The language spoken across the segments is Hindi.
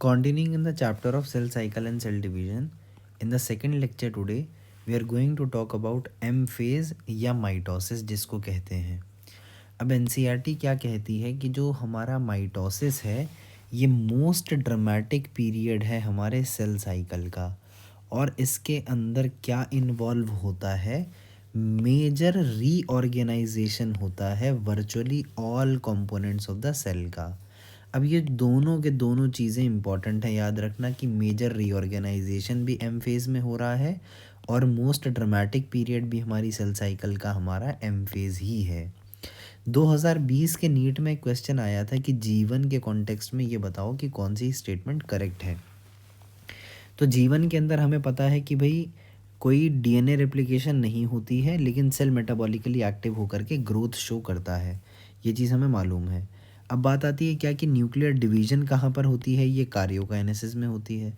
Continuing in the chapter of cell cycle and cell division, in the second lecture today, we are going to talk about M phase या माइटोसिस जिसको कहते हैं। अब एनसीईआरटी क्या कहती है कि जो हमारा माइटोसिस है ये मोस्ट ड्रामेटिक पीरियड है हमारे सेल साइकिल का, और इसके अंदर क्या इन्वॉल्व होता है, मेजर रीऑर्गेनाइजेशन होता है virtually all components of the cell का। अब ये दोनों के दोनों चीज़ें इंपॉर्टेंट है, याद रखना कि मेजर रीऑर्गेनाइजेशन भी एम फेज़ में हो रहा है और मोस्ट ड्रामेटिक पीरियड भी हमारी सेल साइकिल का हमारा एम फेज़ ही है। 2020 के नीट में क्वेश्चन आया था कि जीवन के कॉन्टेक्स्ट में ये बताओ कि कौन सी स्टेटमेंट करेक्ट है। तो जीवन के अंदर हमें पता है कि भाई कोई डीएनए रेप्लिकेशन नहीं होती है, लेकिन सेल मेटाबॉलिकली एक्टिव होकर के ग्रोथ शो करता है, ये चीज़ हमें मालूम है। अब बात आती है क्या कि न्यूक्लियर डिवीजन कहाँ पर होती है, ये कार्योकाइनेसिस में होती है।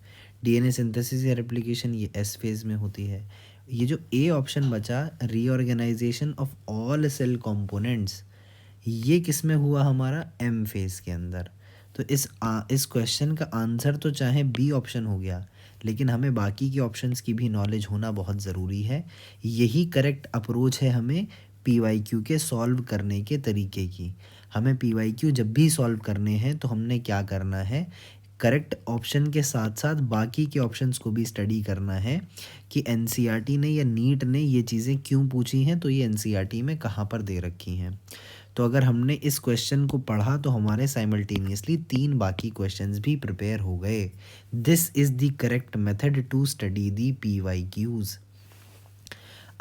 डीएनए सिंथेसिस या रेप्लिकेशन ये एस फेज में होती है। ये जो ए ऑप्शन बचा, reorganisation of all cell components, ये किस में हुआ, हमारा एम फेज के अंदर। तो इस क्वेश्चन का आंसर तो चाहे बी ऑप्शन हो गया, लेकिन हमें बाकी के ऑप्शंस की भी नॉलेज होना बहुत ज़रूरी है। यही करेक्ट अप्रोच है हमें पीवाईक्यू के सॉल्व करने के तरीके की। हमें पीवाईक्यू जब भी सॉल्व करने हैं तो हमने क्या करना है, करेक्ट ऑप्शन के साथ साथ बाकी के ऑप्शंस को भी स्टडी करना है कि एनसीईआरटी ने या नीट ने ये चीज़ें क्यों पूछी हैं, तो ये एनसीईआरटी में कहाँ पर दे रखी हैं। तो अगर हमने इस क्वेश्चन को पढ़ा तो हमारे साइमल्टेनियसली 3 बाकी क्वेश्चंस भी प्रिपेयर हो गए। This is the correct method to study the PYQs.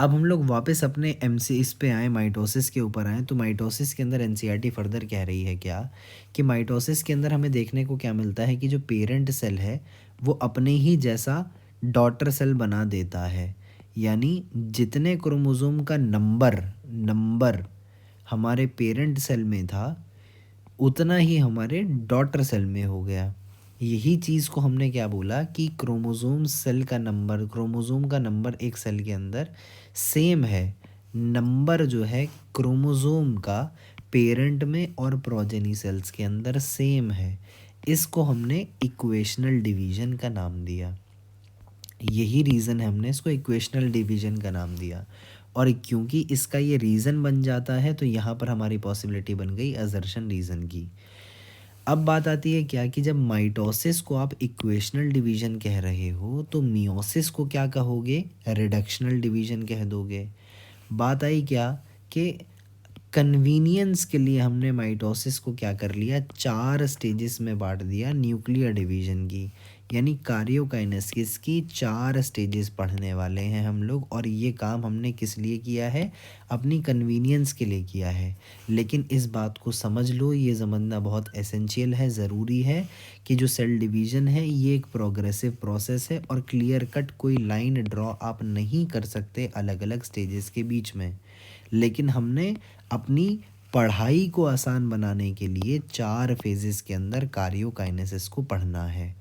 अब हम लोग वापस अपने एमसी इस पे आए, माइटोसिस के ऊपर आए। तो माइटोसिस के अंदर एनसीईआरटी फर्दर कह रही है क्या कि माइटोसिस के अंदर हमें देखने को क्या मिलता है कि जो पेरेंट सेल है वो अपने ही जैसा डॉटर सेल बना देता है। यानी जितने क्रोमोसोम का नंबर हमारे पेरेंट सेल में था उतना ही हमारे डॉटर सेल में हो गया। यही चीज़ को हमने क्या बोला कि क्रोमोसोम का नंबर एक सेल के अंदर सेम है। नंबर जो है क्रोमोसोम का पेरेंट में और प्रोजेनी सेल्स के अंदर सेम है। इसको हमने इक्वेशनल डिवीजन का नाम दिया। यही रीज़न है हमने इसको इक्वेशनल डिवीजन का नाम दिया। और क्योंकि इसका ये रीज़न बन जाता है तो यहाँ पर हमारी पॉसिबिलिटी बन गई असर्शन रीज़न की। अब बात आती है क्या कि जब माइटोसिस को आप इक्वेशनल डिवीजन कह रहे हो तो मियोसिस को क्या कहोगे, रिडक्शनल डिवीजन कह दोगे। बात आई क्या कि कन्वीनियंस के लिए हमने माइटोसिस को क्या कर लिया, 4 स्टेजेस में बांट दिया न्यूक्लियर डिवीजन की। यानी कार्योकाइनेसिस की 4 स्टेजेस पढ़ने वाले हैं हम लोग, और ये काम हमने किस लिए किया है, अपनी कन्वीनियंस के लिए किया है। लेकिन इस बात को समझ लो, ये समझना बहुत एसेंशियल है, ज़रूरी है कि जो सेल डिवीज़न है ये एक प्रोग्रेसिव प्रोसेस है और क्लियर कट कोई लाइन ड्रॉ आप नहीं कर सकते अलग अलग स्टेजेस के बीच में। लेकिन हमने अपनी पढ़ाई को आसान बनाने के लिए 4 फेजेस के अंदर कार्योकाइनेसिस को पढ़ना है।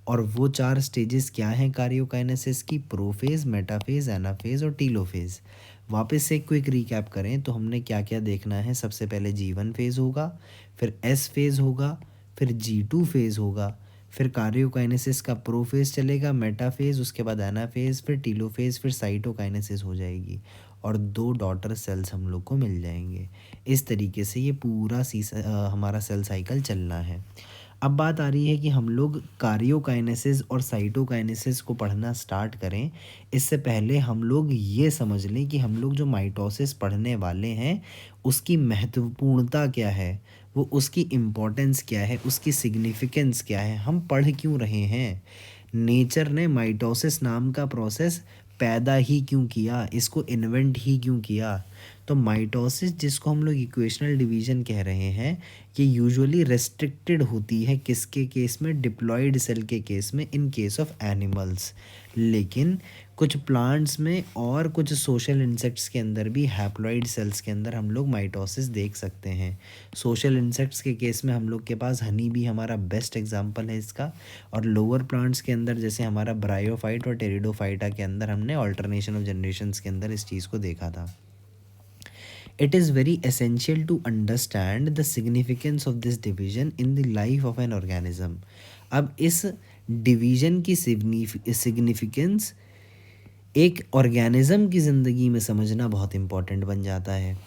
और वो 4 स्टेजेस क्या हैं कार्योकाइनेसिस की, प्रोफेज, मेटाफेज, एनाफेज और टीलोफेज। वापस से क्विक रिकैप करें तो हमने क्या क्या देखना है। सबसे पहले G1 फेज़ होगा, फिर S फेज़ होगा, फिर G2 फेज़ होगा, फिर कार्योकाइनेसिस का प्रोफेज चलेगा, मेटाफेज, उसके बाद एनाफेज, फिर टीलोफेज, फिर साइटोकाइनेसिस हो जाएगी और 2 डॉटर सेल्स हम लोग को मिल जाएंगे। इस तरीके से ये पूरा हमारा सेल साइकिल चलना है। अब बात आ रही है कि हम लोग कार्योकाइनेसिस और साइटोकाइनेसिस को पढ़ना स्टार्ट करें। इससे पहले हम लोग ये समझ लें कि हम लोग जो माइटोसिस पढ़ने वाले हैं उसकी महत्वपूर्णता क्या है, वो उसकी इम्पोर्टेंस क्या है, उसकी सिग्निफिकेंस क्या है, हम पढ़ क्यों रहे हैं, नेचर ने माइटोसिस नाम का प्रोसेस पैदा ही क्यों किया, इसको इन्वेंट ही क्यों किया। तो माइटोसिस जिसको हम लोग इक्वेशनल डिवीजन कह रहे हैं, ये यूजुअली रेस्ट्रिक्टेड होती है किसके केस में, डिप्लॉयड सेल के केस में, इन केस ऑफ एनिमल्स। लेकिन कुछ प्लांट्स में और कुछ सोशल इंसेक्ट्स के अंदर भी, हैप्लॉइड सेल्स के अंदर हम लोग माइटोसिस देख सकते हैं। सोशल इंसेक्ट्स के केस में हम लोग के पास हनी भी हमारा बेस्ट एग्जांपल है इसका, और लोअर प्लांट्स के अंदर जैसे हमारा ब्रायोफाइट और टेरिडोफाइटा के अंदर हमने ऑल्टरनेशन ऑफ जनरेशंस के अंदर इस चीज़ को देखा था। It is very essential to understand the significance of this division in the life of an organism. अब इस डिवीजन की सिग्निफिकेंस एक ऑर्गेनिज्म की ज़िंदगी में समझना बहुत इम्पॉर्टेंट बन जाता है।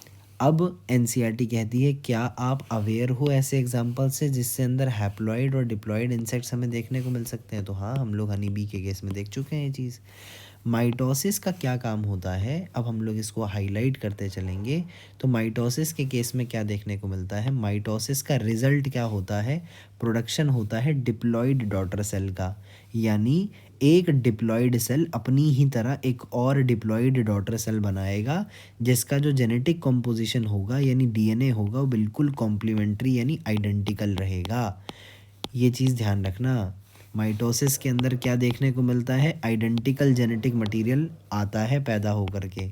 अब एनसीईआरटी कहती है क्या आप अवेयर हो ऐसे एग्जाम्पल से जिससे अंदर हैप्लॉइड और डिप्लॉइड इंसेक्ट्स हमें देखने को मिल सकते हैं? तो हाँ, हम लोग हनी बी के केस में देख चुके हैं ये चीज़। माइटोसिस का क्या काम होता है, अब हम लोग इसको हाईलाइट करते चलेंगे। तो माइटोसिस के केस में क्या देखने को मिलता है, माइटोसिस का रिजल्ट क्या होता है, प्रोडक्शन होता है डिप्लॉइड डॉटर सेल का, यानी एक डिप्लॉइड सेल अपनी ही तरह एक और डिप्लॉइड डॉटर सेल बनाएगा जिसका जो जेनेटिक कॉम्पोजिशन होगा यानी डीएनए होगा वो बिल्कुल कॉम्प्लीमेंट्री यानी आइडेंटिकल रहेगा। ये चीज़ ध्यान रखना। माइटोसिस के अंदर क्या देखने को मिलता है, आइडेंटिकल जेनेटिक मटेरियल आता है पैदा होकर के।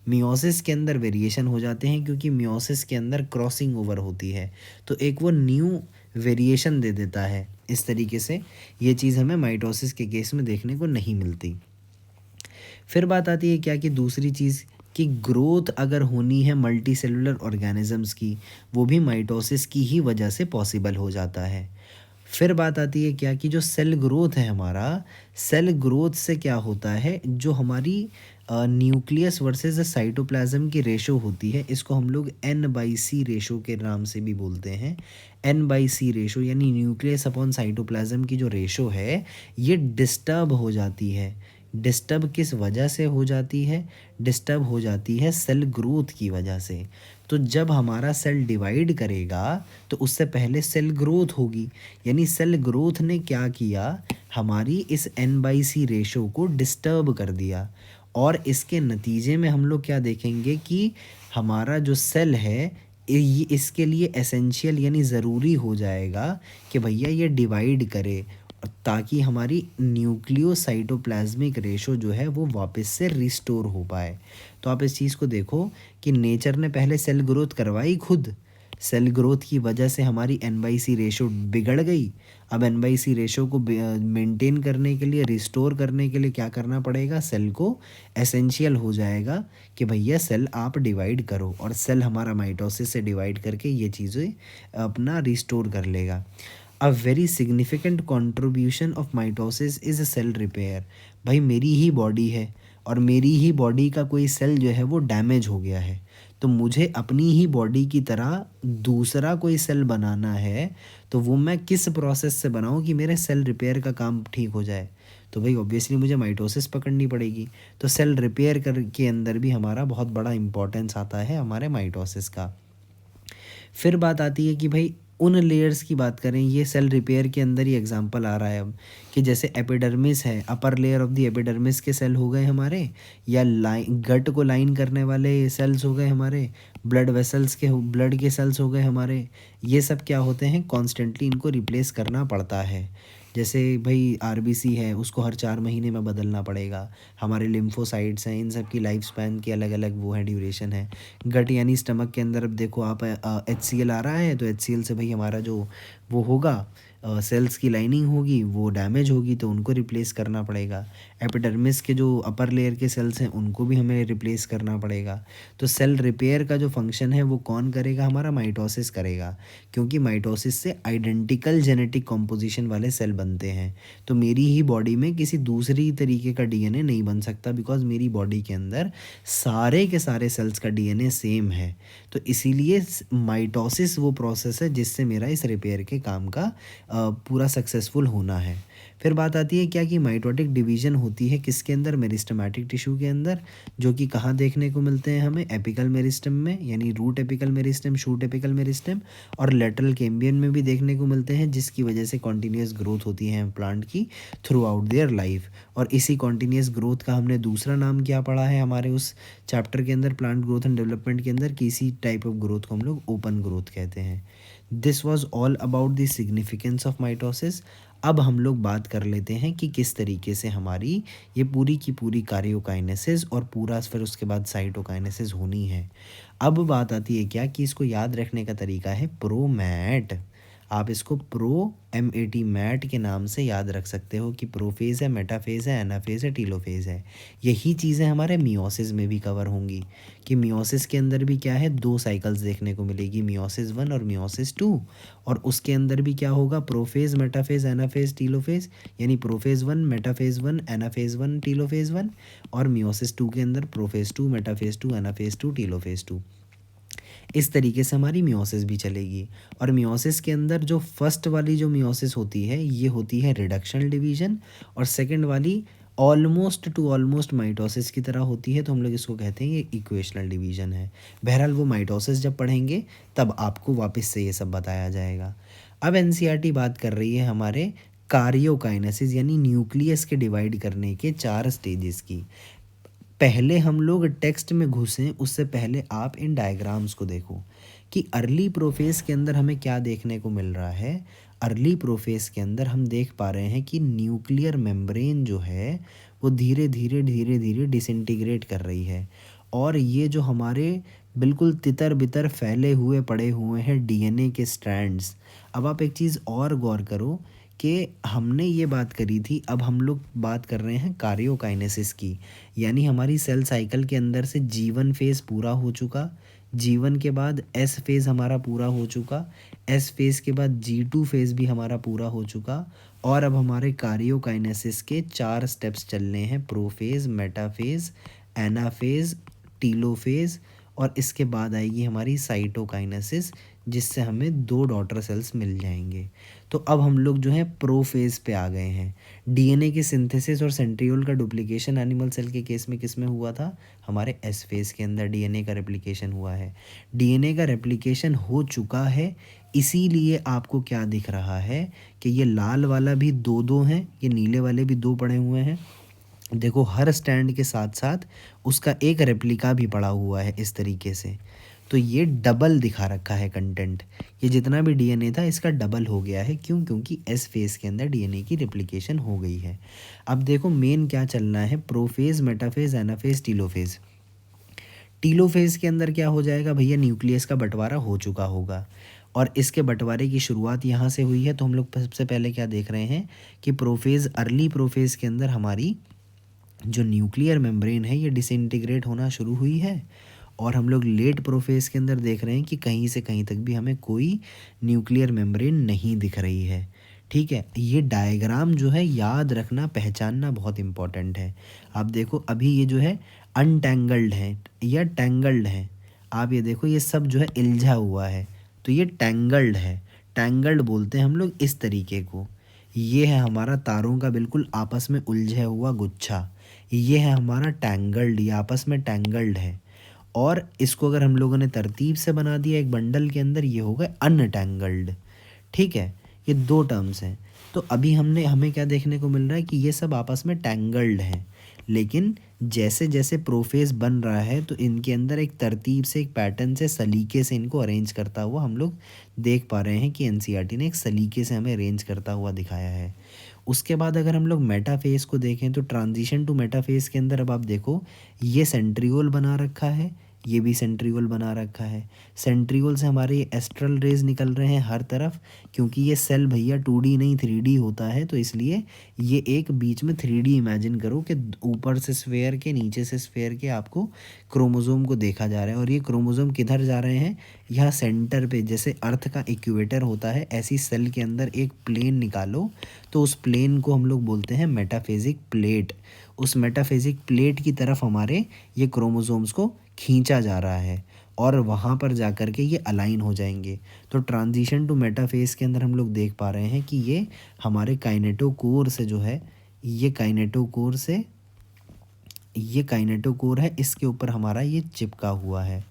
मियोसिस के अंदर वेरिएशन हो जाते हैं क्योंकि मियोसिस के अंदर क्रॉसिंग ओवर होती है, तो एक वो न्यू वेरिएशन दे देता है। इस तरीके से ये चीज़ हमें माइटोसिस के केस में देखने को नहीं मिलती। फिर बात आती है क्या कि दूसरी चीज़ कि ग्रोथ अगर होनी है मल्टी सेलुलर ऑर्गेनिजम्स की, वो भी माइटोसिस की ही वजह से पॉसिबल हो जाता है। फिर बात आती है क्या कि जो सेल ग्रोथ है हमारा, सेल ग्रोथ से क्या होता है, जो हमारी न्यूक्लियस वर्सेस साइटोप्लाज्म की रेशो होती है, इसको हम लोग N/C रेशो के नाम से भी बोलते हैं। N/C रेशो यानी न्यूक्लियस अपॉन साइटोप्लाज्म की जो रेशो है ये डिस्टर्ब हो जाती है। डिस्टर्ब किस वजह से हो जाती है, डिस्टर्ब हो जाती है सेल ग्रोथ की वजह से। तो जब हमारा सेल डिवाइड करेगा तो उससे पहले सेल ग्रोथ होगी, यानी सेल ग्रोथ ने क्या किया, हमारी इस N/C रेशो को डिस्टर्ब कर दिया। और इसके नतीजे में हम लोग क्या देखेंगे कि हमारा जो सेल है ये इसके लिए एसेंशियल यानी ज़रूरी हो जाएगा कि भैया ये डिवाइड करे ताकि हमारी न्यूक्लियोसाइटोप्लाज्मिक रेशो जो है वो वापस से रिस्टोर हो पाए। तो आप इस चीज़ को देखो कि नेचर ने पहले सेल ग्रोथ करवाई खुद, सेल ग्रोथ की वजह से हमारी N/C रेशो बिगड़ गई। अब N/C रेशो को मेंटेन करने के लिए, रिस्टोर करने के लिए क्या करना पड़ेगा, सेल को एसेंशियल हो जाएगा कि भैया सेल आप डिवाइड करो, और सेल हमारा माइटोसिस से डिवाइड करके ये चीज़ें अपना रिस्टोर कर लेगा। A very significant contribution of mitosis is cell repair. भाई मेरी ही बॉडी है और मेरी ही बॉडी का कोई सेल जो है वो डैमेज हो गया है, तो मुझे अपनी ही बॉडी की तरह दूसरा कोई सेल बनाना है, तो वो मैं किस प्रोसेस से बनाऊं कि मेरे सेल रिपेयर का काम ठीक हो जाए। तो भाई ऑब्वियसली मुझे माइटोसिस पकड़नी पड़ेगी। तो सेल रिपेयर कर के अंदर भी हमारा बहुत बड़ा इंपॉर्टेंस आता है हमारे माइटोसिस का। फिर बात आती है कि भाई उन लेयर्स की बात करें, ये सेल रिपेयर के अंदर ही एग्जांपल आ रहा है अब कि जैसे एपिडर्मिस है, upper layer of the epidermis के सेल हो गए हमारे, या गट को लाइन करने वाले सेल्स हो गए हमारे, ब्लड वेसल्स के ब्लड के सेल्स हो गए हमारे। ये सब क्या होते हैं, कॉन्स्टेंटली इनको रिप्लेस करना पड़ता है। जैसे भाई आरबीसी है, उसको हर 4 महीने में बदलना पड़ेगा। हमारे लिम्फोसाइट्स हैं, इन सब की लाइफ स्पैन की अलग अलग वो है, ड्यूरेशन है। गट यानी स्टमक के अंदर अब देखो आप HCl आ रहा है, तो HCl से भाई हमारा जो वो होगा सेल्स की लाइनिंग होगी वो डैमेज होगी, तो उनको रिप्लेस करना पड़ेगा। एपिडर्मिस के जो अपर लेयर के सेल्स हैं उनको भी हमें रिप्लेस करना पड़ेगा। तो सेल रिपेयर का जो फंक्शन है वो कौन करेगा, हमारा माइटोसिस करेगा, क्योंकि माइटोसिस से आइडेंटिकल जेनेटिक कॉम्पोजिशन वाले सेल बनते हैं। तो मेरी ही बॉडी में किसी दूसरी तरीके का डीएनए नहीं बन सकता, बिकॉज मेरी बॉडी के अंदर सारे के सारे सेल्स का डीएनए सेम है। तो इसीलिए माइटोसिस वो प्रोसेस है जिससे मेरा इस रिपेयर के काम का पूरा सक्सेसफुल होना है। फिर बात आती है क्या कि माइटोटिक डिवीजन होती है किसके अंदर, मेरिस्टेमेटिक टिश्यू के अंदर, जो कि कहाँ देखने को मिलते हैं हमें, एपिकल मेरिस्टेम में, यानी root apical meristem, shoot apical meristem, और लेटरल कैम्बियम में भी देखने को मिलते हैं, जिसकी वजह से कॉन्टीन्यूस ग्रोथ होती है प्लांट की थ्रू आउट देयर लाइफ। और इसी कॉन्टीन्यूस ग्रोथ का हमने दूसरा नाम क्या पढ़ा है हमारे उस चैप्टर के अंदर, प्लांट ग्रोथ एंड डेवलपमेंट के अंदर, कि इसी टाइप ऑफ ग्रोथ को हम लोग ओपन ग्रोथ कहते हैं। This was all about the significance of mitosis. अब हम लोग बात कर लेते हैं कि किस तरीके से हमारी ये पूरी की पूरी कार्योकाइनेसिस और पूरा फिर उसके बाद साइटोकाइनेसिस होनी है। अब बात आती है क्या कि इसको याद रखने का तरीका है प्रोमैट। आप इसको MAT मैट के नाम से याद रख सकते हो कि प्रोफेज है, मेटाफेज है, एनाफेज है, टीलोफेज है। यही चीज़ें हमारे मियोसिस में भी कवर होंगी कि मियोसिस के अंदर भी क्या है, 2 साइकिल्स देखने को मिलेगी, मियोसिस 1 और मियोसिस 2। और उसके अंदर भी क्या होगा, प्रोफेज, मेटाफेज, एनाफेज, टीलोफेज, यानी प्रोफेज 1, मेटाफेज 1, एनाफेज 1, टीलोफेज 1। और मियोसिस 2 के अंदर प्रोफेज 2, मेटाफेज 2, एनाफेज 2, टीलोफेज 2। इस तरीके से हमारी मियोसिस भी चलेगी। और मियोसिस के अंदर जो फर्स्ट वाली जो मियोसिस होती है ये होती है रिडक्शन डिवीजन, और सेकंड वाली ऑलमोस्ट टू ऑलमोस्ट माइटोसिस की तरह होती है, तो हम लोग इसको कहते हैं ये इक्वेशनल डिवीजन है। बहरहाल वो माइटोसिस जब पढ़ेंगे तब आपको वापस से ये सब बताया जाएगा। अब एनसीईआरटी बात कर रही है हमारे कार्योकाइनेसिस यानी न्यूक्लियस के डिवाइड करने के 4 स्टेजेस की। पहले हम लोग टेक्स्ट में घुसें उससे पहले आप इन डायग्राम्स को देखो कि अर्ली प्रोफेज के अंदर हमें क्या देखने को मिल रहा है। अर्ली प्रोफेज के अंदर हम देख पा रहे हैं कि न्यूक्लियर मेम्ब्रेन जो है वो धीरे धीरे डिसइंटीग्रेट कर रही है, और ये जो हमारे बिल्कुल तितर बितर फैले हुए पड़े हुए हैं डीएनए के स्ट्रैंड्स। अब आप एक चीज़ और गौर करो कि हमने ये बात करी थी, अब हम लोग बात कर रहे हैं कार्योकाइनेसिस की, यानी हमारी सेल साइकिल के अंदर से G1 फेज़ पूरा हो चुका, G1 के बाद S फेज़ हमारा पूरा हो चुका, S फेज़ के बाद G2 फेज़ भी हमारा पूरा हो चुका, और अब हमारे कार्योकाइनेसिस के 4 स्टेप्स चलने हैं, प्रोफेज़, मेटाफेज़, एनाफेज़, टीलोफेज़, और इसके बाद आएगी हमारी साइटोकाइनेसिस, जिससे हमें 2 डॉटर सेल्स मिल जाएंगे। तो अब हम लोग जो है प्रोफेज़ पे आ गए हैं। डीएनए की सिंथेसिस और सेंट्रियोल का डुप्लीकेशन एनिमल सेल के केस में किस में हुआ था, हमारे एस फेज़ के अंदर डीएनए का रेप्लिकेशन हुआ है। डीएनए का रेप्लिकेशन हो चुका है, इसीलिए आपको क्या दिख रहा है कि ये लाल वाला भी 2-2 हैं, ये नीले वाले भी 2 पड़े हुए हैं। देखो हर स्टैंड के साथ साथ उसका एक रेप्लिका भी पड़ा हुआ है इस तरीके से। तो ये डबल दिखा रखा है कंटेंट, ये जितना भी डीएनए था इसका डबल हो गया है। क्यों? क्योंकि एस फेज़ के अंदर डीएनए की रेप्लिकेशन हो गई है। अब देखो मेन क्या चलना है, प्रोफेज़, मेटाफेज़, एनाफेज़, टीलोफेज़। टीलोफेज़ के अंदर क्या हो जाएगा भैया, न्यूक्लियस का बंटवारा हो चुका होगा, और इसके बंटवारे की शुरुआत यहाँ से हुई है। तो हम लोग सबसे पहले क्या देख रहे हैं कि प्रोफेज़, अर्ली प्रोफेज़ के अंदर हमारी जो न्यूक्लियर मेम्ब्रेन है ये डिसइंटीग्रेट होना शुरू हुई है, और हम लोग लेट प्रोफेज के अंदर देख रहे हैं कि कहीं से कहीं तक भी हमें कोई न्यूक्लियर मेम्ब्रेन नहीं दिख रही है। ठीक है, ये डायग्राम जो है याद रखना, पहचानना बहुत इम्पॉर्टेंट है। आप देखो अभी ये जो है अनटैंगल्ड है या टैंगल्ड है, आप ये देखो ये सब जो है इल्झा हुआ है, तो ये टैंगल्ड है। टैंगल्ड बोलते हैं हम लोग इस तरीके को। ये है हमारा तारों का बिल्कुल आपस में उलझा हुआ गुच्छा, ये है हमारा टैंगल्ड, ये आपस में टैंगल्ड है। और इसको अगर हम लोगों ने तरतीब से बना दिया एक बंडल के अंदर, ये हो गए अनटैंगल्ड। ठीक है, ये 2 टर्म्स हैं। तो अभी हमें क्या देखने को मिल रहा है कि ये सब आपस में टैंगल्ड हैं, लेकिन जैसे जैसे प्रोफेज बन रहा है तो इनके अंदर एक तरतीब से, एक पैटर्न से, सलीके से इनको अरेंज करता हुआ हम लोग देख पा रहे हैं कि एनसीईआरटी ने एक सलीके से हमें अरेंज करता हुआ दिखाया है। उसके बाद अगर हम लोग मेटाफेज को देखें तो ट्रांजिशन टू मेटाफेज के अंदर अब आप देखो ये सेंट्रियोल बना रखा है, ये भी सेंट्रियोल बना रखा है। सेंट्रियोल से हमारे एस्ट्रल रेज निकल रहे हैं हर तरफ, क्योंकि ये सेल भैया 2D नहीं 3D होता है, तो इसलिए ये एक बीच में 3D इमेजिन करो कि ऊपर से स्फेयर के, नीचे से स्फेयर के आपको क्रोमोसोम को देखा जा रहा है। और ये क्रोमोसोम किधर जा रहे हैं, यहाँ सेंटर पे, जैसे अर्थ का इक्वेटर होता है ऐसी सेल के अंदर एक प्लेन निकालो, तो उस प्लेन को हम लोग बोलते हैं मेटाफेजिक प्लेट। उस मेटाफेजिक प्लेट की तरफ हमारे ये क्रोमोसोम्स को खींचा जा रहा है, और वहाँ पर जा कर के ये अलाइन हो जाएंगे। तो ट्रांजिशन टू मेटाफेज के अंदर हम लोग देख पा रहे हैं कि ये हमारे काइनेटोकोर से जो है, ये काइनेटोकोर है, इसके ऊपर हमारा ये चिपका हुआ है।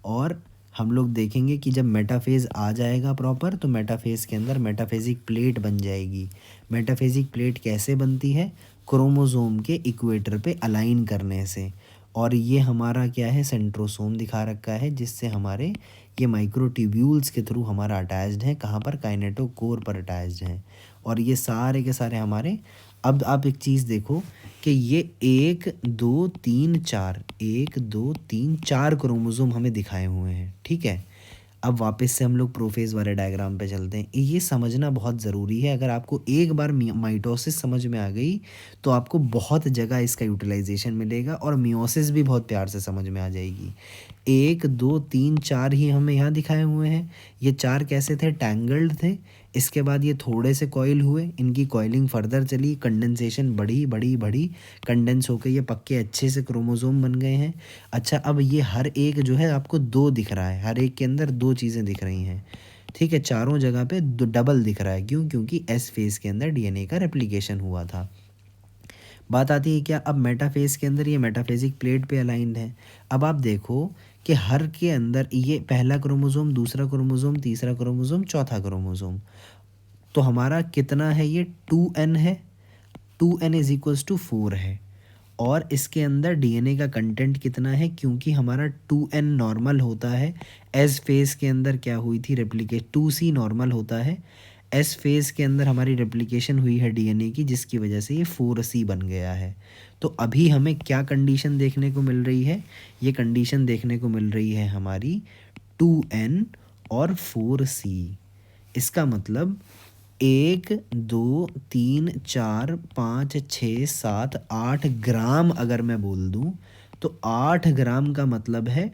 और हम लोग देखेंगे कि जब मेटाफेज़ आ जाएगा प्रॉपर, तो मेटाफेज़ के अंदर मेटाफेजिक प्लेट बन जाएगी। मेटाफेजिक प्लेट कैसे बनती है, क्रोमोसोम के इक्वेटर पे अलाइन करने से। और ये हमारा क्या है, सेंट्रोसोम दिखा रखा है, जिससे हमारे ये माइक्रोट्यूब्यूल्स के थ्रू हमारा अटैच्ड है, कहाँ पर, काइनेटोकोर पर अटैच्ड हैं। और ये सारे के सारे हमारे, अब आप एक चीज़ देखो कि ये 1 2 3 4 1 2 3 4 क्रोमोसोम हमें दिखाए हुए हैं। ठीक है, अब वापस से हम लोग प्रोफेज वाले डायग्राम पे चलते हैं। ये समझना बहुत ज़रूरी है। अगर आपको एक बार माइटोसिस समझ में आ गई तो आपको बहुत जगह इसका यूटिलाइजेशन मिलेगा और मियोसिस भी बहुत प्यार से समझ में आ जाएगी। 1 2 3 4 ही हमें यहाँ दिखाए हुए हैं। ये 4 कैसे थे? टैंगल्ड थे। इसके बाद ये थोड़े से कॉइल हुए, इनकी कॉइलिंग फर्दर चली, कंडेंसेशन बढ़ी बढ़ी बढ़ी, कंडेंस होकर ये पक्के अच्छे से क्रोमोसोम बन गए हैं। अच्छा, अब ये हर एक जो है आपको 2 दिख रहा है, हर एक के अंदर 2 चीज़ें दिख रही हैं। ठीक है, चारों जगह पे डबल दिख रहा है। क्यों? क्योंकि एस फेज़ के अंदर डीएनए का रेप्लिकेशन हुआ था। बात आती है क्या? अब मेटाफेज़ के अंदर ये मेटाफेज़िक प्लेट पे अलाइंड है। अब आप देखो कि हर के अंदर ये पहला क्रोमोसोम, दूसरा क्रोमोसोम, तीसरा क्रोमोसोम, चौथा क्रोमोसोम। तो हमारा कितना है? ये 2n है। 2n इज इक्वल्स टू 4 है। और इसके अंदर डीएनए का कंटेंट कितना है? क्योंकि हमारा 2n नॉर्मल होता है। एस फेज़ के अंदर क्या हुई थी? रेप्लिकेट 2c नॉर्मल होता है। एस फेज़ के अंदर हमारी रेप्लिकेशन हुई है डीएनए की, जिसकी वजह से ये 4c बन गया है। तो अभी हमें क्या कंडीशन देखने को मिल रही है? ये कंडीशन देखने को मिल रही है हमारी 2n और 4c। इसका मतलब 1 2 3 4 5 6 7 8 ग्राम अगर मैं बोल दूं तो 8 ग्राम का मतलब है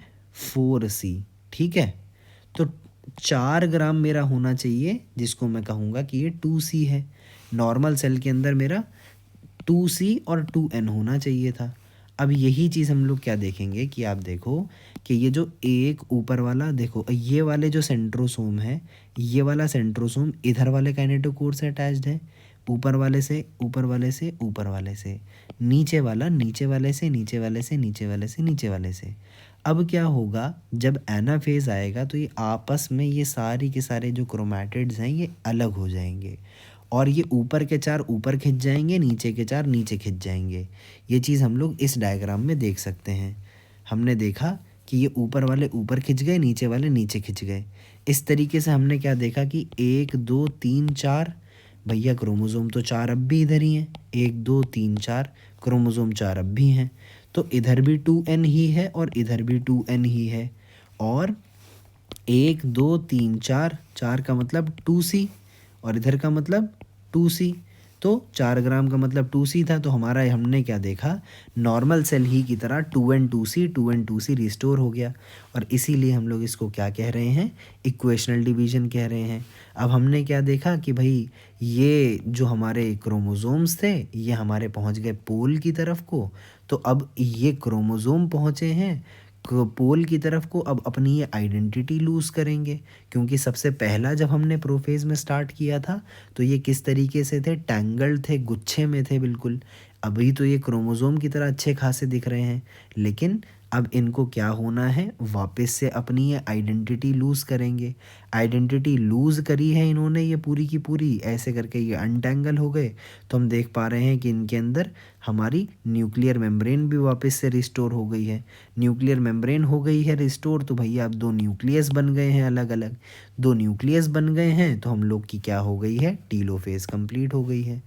4c। ठीक है, तो 4 ग्राम मेरा होना चाहिए, जिसको मैं कहूँगा कि ये 2c है। नॉर्मल सेल के अंदर मेरा 2c और 2n होना चाहिए था। अब यही चीज़ हम लोग क्या देखेंगे कि आप देखो कि ये जो एक ऊपर वाला, देखो ये वाले जो सेंट्रोसोम है, ये वाला सेंट्रोसोम इधर वाले काइनेटोकोर से अटैच्ड है, ऊपर वाले से, ऊपर वाले से, ऊपर वाले से, नीचे वाला नीचे वाले से, नीचे वाले से, नीचे वाले से, नीचे वाले से। अब क्या होगा? जब एनाफेज आएगा तो ये आपस में, ये सारी के सारे जो क्रोमैटिड्स हैं ये अलग हो जाएंगे और ये ऊपर के 4 ऊपर खिंच जाएंगे, नीचे के 4 नीचे खिंच जाएंगे। ये चीज़ हम लोग इस डायग्राम में देख सकते हैं। हमने देखा कि ये ऊपर वाले ऊपर खिंच गए, नीचे वाले नीचे खिंच गए। इस तरीके से हमने क्या देखा कि 1 2 3 4, भैया क्रोमोसोम तो 4 अब भी इधर ही हैं। 1 2 3 4 क्रोमोसोम 4 अब भी हैं। तो इधर भी 2n ही है और इधर भी 2n ही है। और 1 2 3 4, 4 का मतलब 2c और इधर का मतलब 2c। तो 4 ग्राम का मतलब 2c था। तो हमारा हमने क्या देखा? नॉर्मल सेल ही की तरह 2n2c रिस्टोर हो गया। और इसीलिए हम लोग इसको क्या कह रहे हैं? इक्वेशनल डिवीजन कह रहे हैं। अब हमने क्या देखा कि भाई ये जो हमारे क्रोमोसोम्स थे ये हमारे पहुंच गए पोल की तरफ को। तो अब ये क्रोमोसोम पहुंचे हैं पोल की तरफ को, अब अपनी ये आइडेंटिटी लूज़ करेंगे। क्योंकि सबसे पहला जब हमने प्रोफेज में स्टार्ट किया था तो ये किस तरीके से थे? टैंगल्ड थे, गुच्छे में थे बिल्कुल। अभी तो ये क्रोमोसोम की तरह अच्छे खासे दिख रहे हैं, लेकिन अब इनको क्या होना है? वापस से अपनी ये आइडेंटिटी लूज़ करेंगे। आइडेंटिटी लूज़ करी है इन्होंने ये पूरी की पूरी, ऐसे करके ये अनटैंगल हो गए। तो हम देख पा रहे हैं कि इनके अंदर हमारी न्यूक्लियर मेम्ब्रेन भी वापस से रिस्टोर हो गई है। न्यूक्लियर मेम्ब्रेन हो गई है रिस्टोर, तो भैया अब 2 न्यूक्लियस बन गए हैं अलग अलग। 2 न्यूक्लियस बन गए हैं तो हम लोग की क्या हो गई है? टीलोफेज कंप्लीट हो गई है।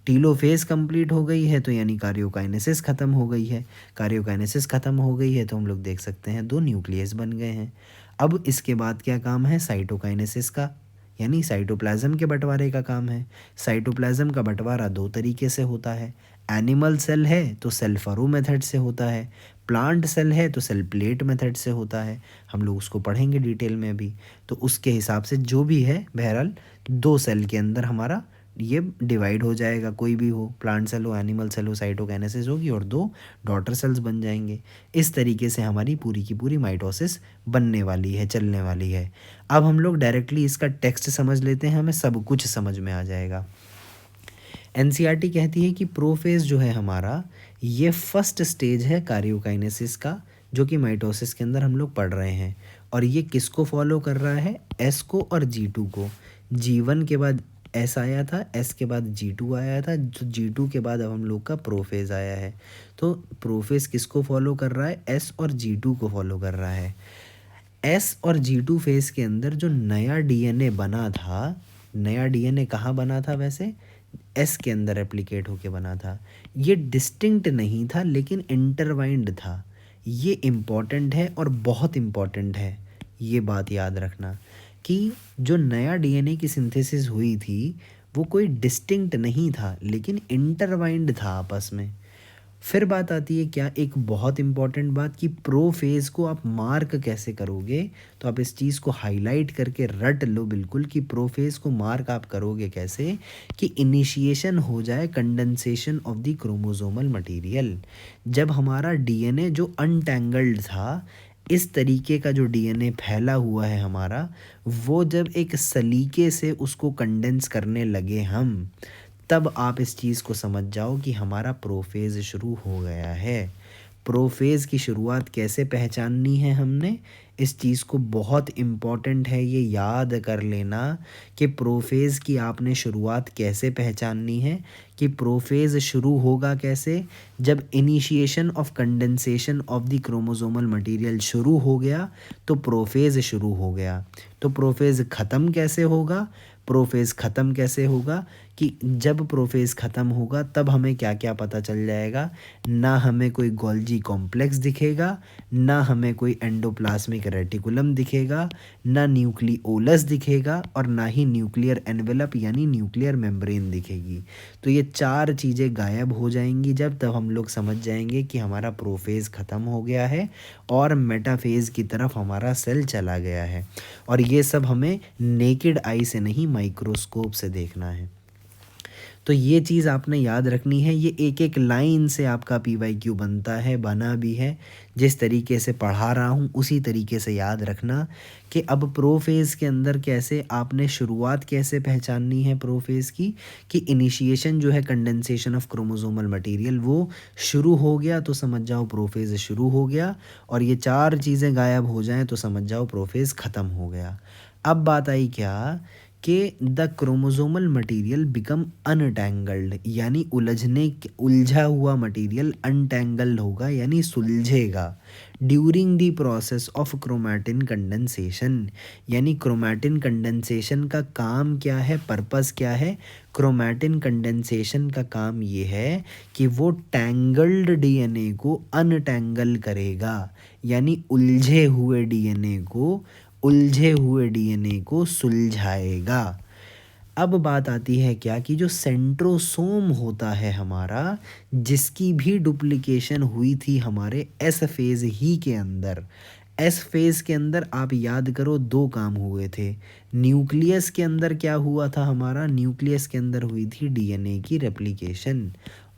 टीलोफेज कंप्लीट हो गई है तो यानी कार्योकाइनेसिस ख़त्म हो गई है। कार्योकाइनेसिस ख़त्म हो गई है तो हम लोग देख सकते हैं 2 न्यूक्लियस बन गए हैं। अब इसके बाद क्या काम है? साइटोकाइनेसिस का, यानी साइटोप्लाज्म के बंटवारे का काम है। साइटोप्लाज्म का बंटवारा 2 तरीके से होता है। एनिमल सेल है तो सेल फरो मेथड से होता है, प्लांट सेल है तो सेल प्लेट मेथड से होता है। हम लोग उसको पढ़ेंगे डिटेल में अभी। तो उसके हिसाब से जो भी है, बहरहाल 2 सेल के अंदर हमारा ये डिवाइड हो जाएगा। कोई भी हो, प्लांट सेल हो, एनिमल सेल हो, साइटोकाइनेसिस होगी और 2 डॉटर सेल्स बन जाएंगे। इस तरीके से हमारी पूरी की पूरी माइटोसिस बनने वाली है, चलने वाली है। अब हम लोग डायरेक्टली इसका टेक्स्ट समझ लेते हैं, हमें सब कुछ समझ में आ जाएगा। एनसीईआरटी कहती है कि प्रोफेज जो है हमारा, ये फर्स्ट स्टेज है कार्योकाइनेसिस का, जो कि माइटोसिस के अंदर हम लोग पढ़ रहे हैं। और ये किसको फॉलो कर रहा है? एस को और G2 को। G1 के बाद एस आया था, एस के बाद G2 आया था, जो G2 के बाद अब हम लोग का प्रोफेज आया है। तो प्रोफेज किसको फॉलो कर रहा है? एस और G2 को फॉलो कर रहा है। एस और G2 फेज के अंदर जो नया डीएनए बना था, नया डीएनए कहाँ बना था वैसे? एस के अंदर रेप्लिकेट होके बना था। ये डिस्टिंक्ट नहीं था लेकिन इंटरवाइंड था। ये इम्पॉर्टेंट है और बहुत इम्पॉर्टेंट है। ये बात याद रखना कि जो नया डीएनए की सिंथेसिस हुई थी वो कोई डिस्टिंक्ट नहीं था, लेकिन इंटरवाइंड था आपस में। फिर बात आती है क्या, एक बहुत इंपॉर्टेंट बात कि प्रोफेज को आप मार्क कैसे करोगे। तो आप इस चीज़ को हाईलाइट करके रट लो बिल्कुल कि प्रोफेज को मार्क आप करोगे कैसे, कि इनिशिएशन हो जाए condensation of the chromosomal material. जब हमारा डीएनए जो अनटैंगल्ड था, इस तरीके का जो डीएनए फैला हुआ है हमारा, वो जब एक सलीके से उसको कंडेंस करने लगे हम, तब आप इस चीज़ को समझ जाओ कि हमारा प्रोफेज शुरू हो गया है। प्रोफेज की शुरुआत कैसे पहचाननी है हमने, इस चीज़ को बहुत इम्पॉर्टेंट है ये याद कर लेना कि प्रोफेज की आपने शुरुआत कैसे पहचाननी है, कि प्रोफेज शुरू होगा कैसे। जब initiation of condensation of the chromosomal material शुरू हो गया तो प्रोफेज शुरू हो गया। तो प्रोफेज ख़त्म कैसे होगा, प्रोफेज ख़त्म कैसे होगा कि जब प्रोफेज ख़त्म होगा तब हमें क्या क्या पता चल जाएगा। ना हमें कोई गोल्जी कॉम्प्लेक्स दिखेगा, ना हमें कोई एंडोप्लाज्मिक रेटिकुलम दिखेगा, ना न्यूक्लियोलस दिखेगा, और ना ही न्यूक्लियर एनवेलप यानी न्यूक्लियर मेम्ब्रेन दिखेगी। तो ये चार चीज़ें गायब हो जाएंगी जब, तब हम लोग समझ जाएंगे कि हमारा प्रोफेज ख़त्म हो गया है और मेटाफेज की तरफ हमारा सेल चला गया है। और ये सब हमें नेकेड आई से नहीं, माइक्रोस्कोप से देखना है। तो ये चीज़ आपने याद रखनी है। ये एक एक लाइन से आपका PYQ बनता है, बना भी है। जिस तरीके से पढ़ा रहा हूँ उसी तरीके से याद रखना कि अब प्रोफेज़ के अंदर कैसे आपने शुरुआत कैसे पहचाननी है प्रोफेज़ की, कि इनिशिएशन जो है कंडेंसेशन ऑफ क्रोमोसोमल मटेरियल वो शुरू हो गया तो समझ जाओ प्रोफेज़ शुरू हो गया, और ये चार चीज़ें गायब हो जाएं तो समझ जाओ प्रोफेज़ ख़त्म हो गया। अब बात आई क्या कि the chromosomal material become untangled, यानी उलझा हुआ मटेरियल अनटैंगल्ड होगा यानी सुलझेगा during the process of chromatin condensation. यानी क्रोमैटिन कंडेंसेशन का काम क्या है, पर्पस क्या है। क्रोमैटिन कंडेंसेशन का काम ये है कि वो टैंगल्ड डीएनए को अनटैंगल करेगा, यानी उलझे हुए डीएनए को सुलझाएगा। अब बात आती है क्या, कि जो सेंट्रोसोम होता है हमारा, जिसकी भी डुप्लीकेशन हुई थी हमारे एस फेज़ ही के अंदर। एस फेज़ के अंदर आप याद करो दो काम हुए थे। न्यूक्लियस के अंदर क्या हुआ था हमारा, न्यूक्लियस के अंदर हुई थी डीएनए की रेप्लिकेशन,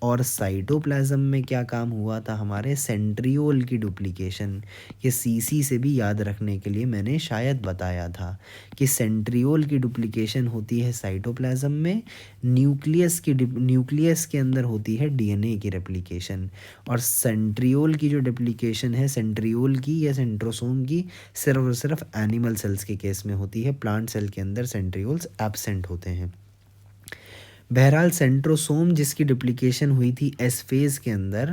और साइटोप्लाज्म में क्या काम हुआ था हमारे, सेंट्रियोल की डुप्लीकेशन। ये सीसी से भी याद रखने के लिए मैंने शायद बताया था कि सेंट्रियोल की डुप्लीकेशन होती है साइटोप्लाज्म में, न्यूक्लियस के अंदर होती है डीएनए की रेप्लिकेशन। और सेंट्रियोल की जो डुप्लीकेशन है, सेंट्रियोल की या सेंट्रोसोम की, सिर्फ और सिर्फ एनिमल सेल्स के केस में होती है। प्लांट सेल के अंदर सेंट्रियोल्स एब्सेंट होते हैं। बहरहाल सेंट्रोसोम जिसकी डुप्लीकेशन हुई थी एस फेज़ के अंदर,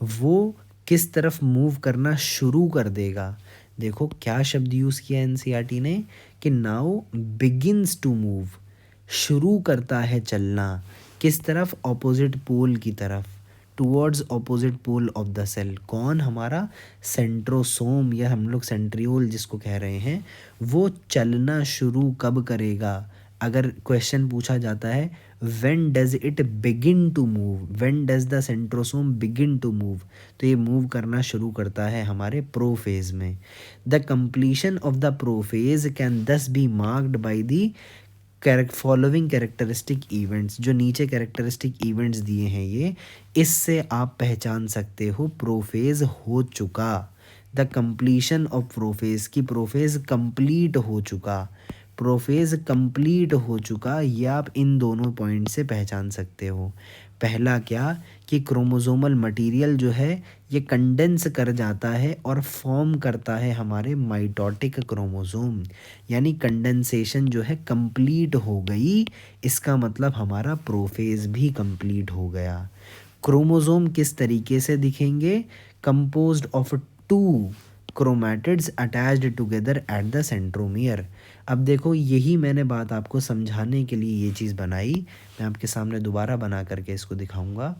वो किस तरफ मूव करना शुरू कर देगा। देखो क्या शब्द यूज़ किया एनसीईआरटी ने, कि नाउ बिगिन्स टू मूव, शुरू करता है चलना। किस तरफ, ऑपोजिट पोल की तरफ, towards opposite pole of the cell. कौन, हमारा सेंट्रोसोम या हम लोग सेंट्रियोल जिसको कह रहे हैं, वो चलना शुरू कब करेगा। अगर क्वेश्चन पूछा जाता है when does it begin to move, when does the centrosome begin to move, तो ये मूव करना शुरू करता है हमारे प्रोफेज में। The completion of the prophase can thus be marked by the following characteristic events. जो नीचे कैरेक्टरिस्टिक इवेंट्स दिए हैं ये, इससे आप पहचान सकते हो प्रोफेज हो चुका। द कंप्लीशन ऑफ प्रोफेज, की प्रोफेज कंप्लीट हो चुका, प्रोफेज कंप्लीट हो चुका, ये आप इन दोनों पॉइंट से पहचान सकते हो। पहला क्या, कि क्रोमोसोमल मटेरियल जो है ये कंडेंस कर जाता है और फॉर्म करता है हमारे माइटोटिक क्रोमोसोम, यानी कंडेंसेशन जो है कंप्लीट हो गई, इसका मतलब हमारा प्रोफेज भी कंप्लीट हो गया। क्रोमोसोम किस तरीके से दिखेंगे, composed of two chromatids attached together at the centromere. अब देखो यही मैंने बात आपको समझाने के लिए ये चीज़ बनाई, मैं आपके सामने दोबारा बना करके इसको दिखाऊंगा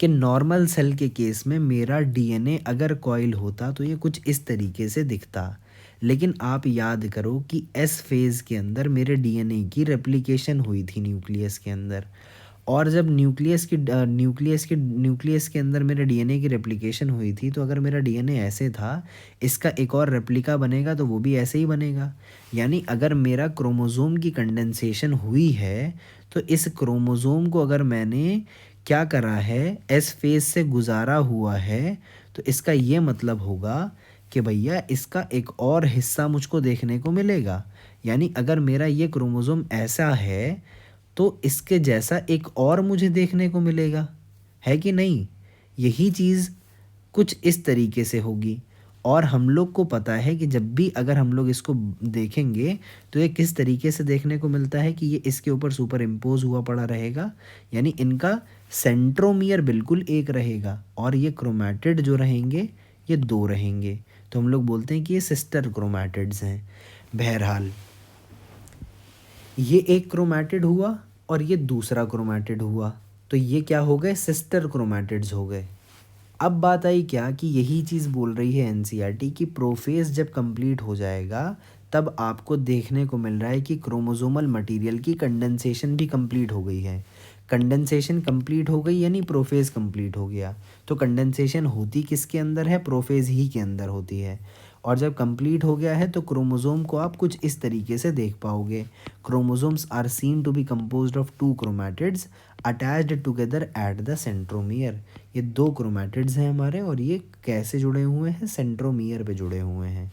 कि नॉर्मल सेल के केस में मेरा डीएनए अगर कॉइल होता तो ये कुछ इस तरीके से दिखता, लेकिन आप याद करो कि एस फेज़ के अंदर मेरे डीएनए की रेप्लिकेशन हुई थी न्यूक्लियस के अंदर, और जब न्यूक्लियस के अंदर मेरे डीएनए की रेप्लिकेशन हुई थी, तो अगर मेरा डीएनए ऐसे था, इसका एक और रेप्लिका बनेगा तो वो भी ऐसे ही बनेगा। यानी अगर मेरा क्रोमोज़ोम की कंडेंसेशन हुई है, तो इस क्रोमोज़ोम को अगर मैंने क्या करा है, एस फेज़ से गुजारा हुआ है, तो इसका ये मतलब होगा कि भैया इसका एक और हिस्सा मुझको देखने को मिलेगा। यानी अगर मेरा ये क्रोमोज़ोम ऐसा है, तो इसके जैसा एक और मुझे देखने को मिलेगा, है कि नहीं? यही चीज़ कुछ इस तरीके से होगी। और हम लोग को पता है कि जब भी अगर हम लोग इसको देखेंगे, तो ये किस तरीके से देखने को मिलता है कि ये इसके ऊपर सुपर इम्पोज हुआ पड़ा रहेगा, यानी इनका सेंट्रोमियर बिल्कुल एक रहेगा, और ये क्रोमैटिड जो रहेंगे ये दो रहेंगे। तो हम लोग बोलते हैं कि ये सिस्टर क्रोमैटिड्स हैं। बहरहाल ये एक क्रोमैटिड हुआ और ये दूसरा क्रोमैटिड हुआ, तो ये क्या हो गए, सिस्टर क्रोमैटिड्स हो गए। अब बात आई क्या कि यही चीज़ बोल रही है एनसीईआरटी कि प्रोफेज जब कंप्लीट हो जाएगा, तब आपको देखने को मिल रहा है कि क्रोमोसोमल मटेरियल की कंडेंसेशन भी कंप्लीट हो गई है। कंडेंसेशन कंप्लीट हो गई यानी प्रोफेज कंप्लीट हो गया। तो कंडेंसेशन होती किसके अंदर है, प्रोफेज ही के अंदर होती है। और जब कंप्लीट हो गया है तो क्रोमोसोम को आप कुछ इस तरीके से देख पाओगे। Chromosomes are seen to be composed of two chromatids attached together at the centromere. ये दो क्रोमैटिड्स हैं हमारे, और ये कैसे जुड़े हुए हैं, सेंट्रोमियर पे जुड़े हुए हैं।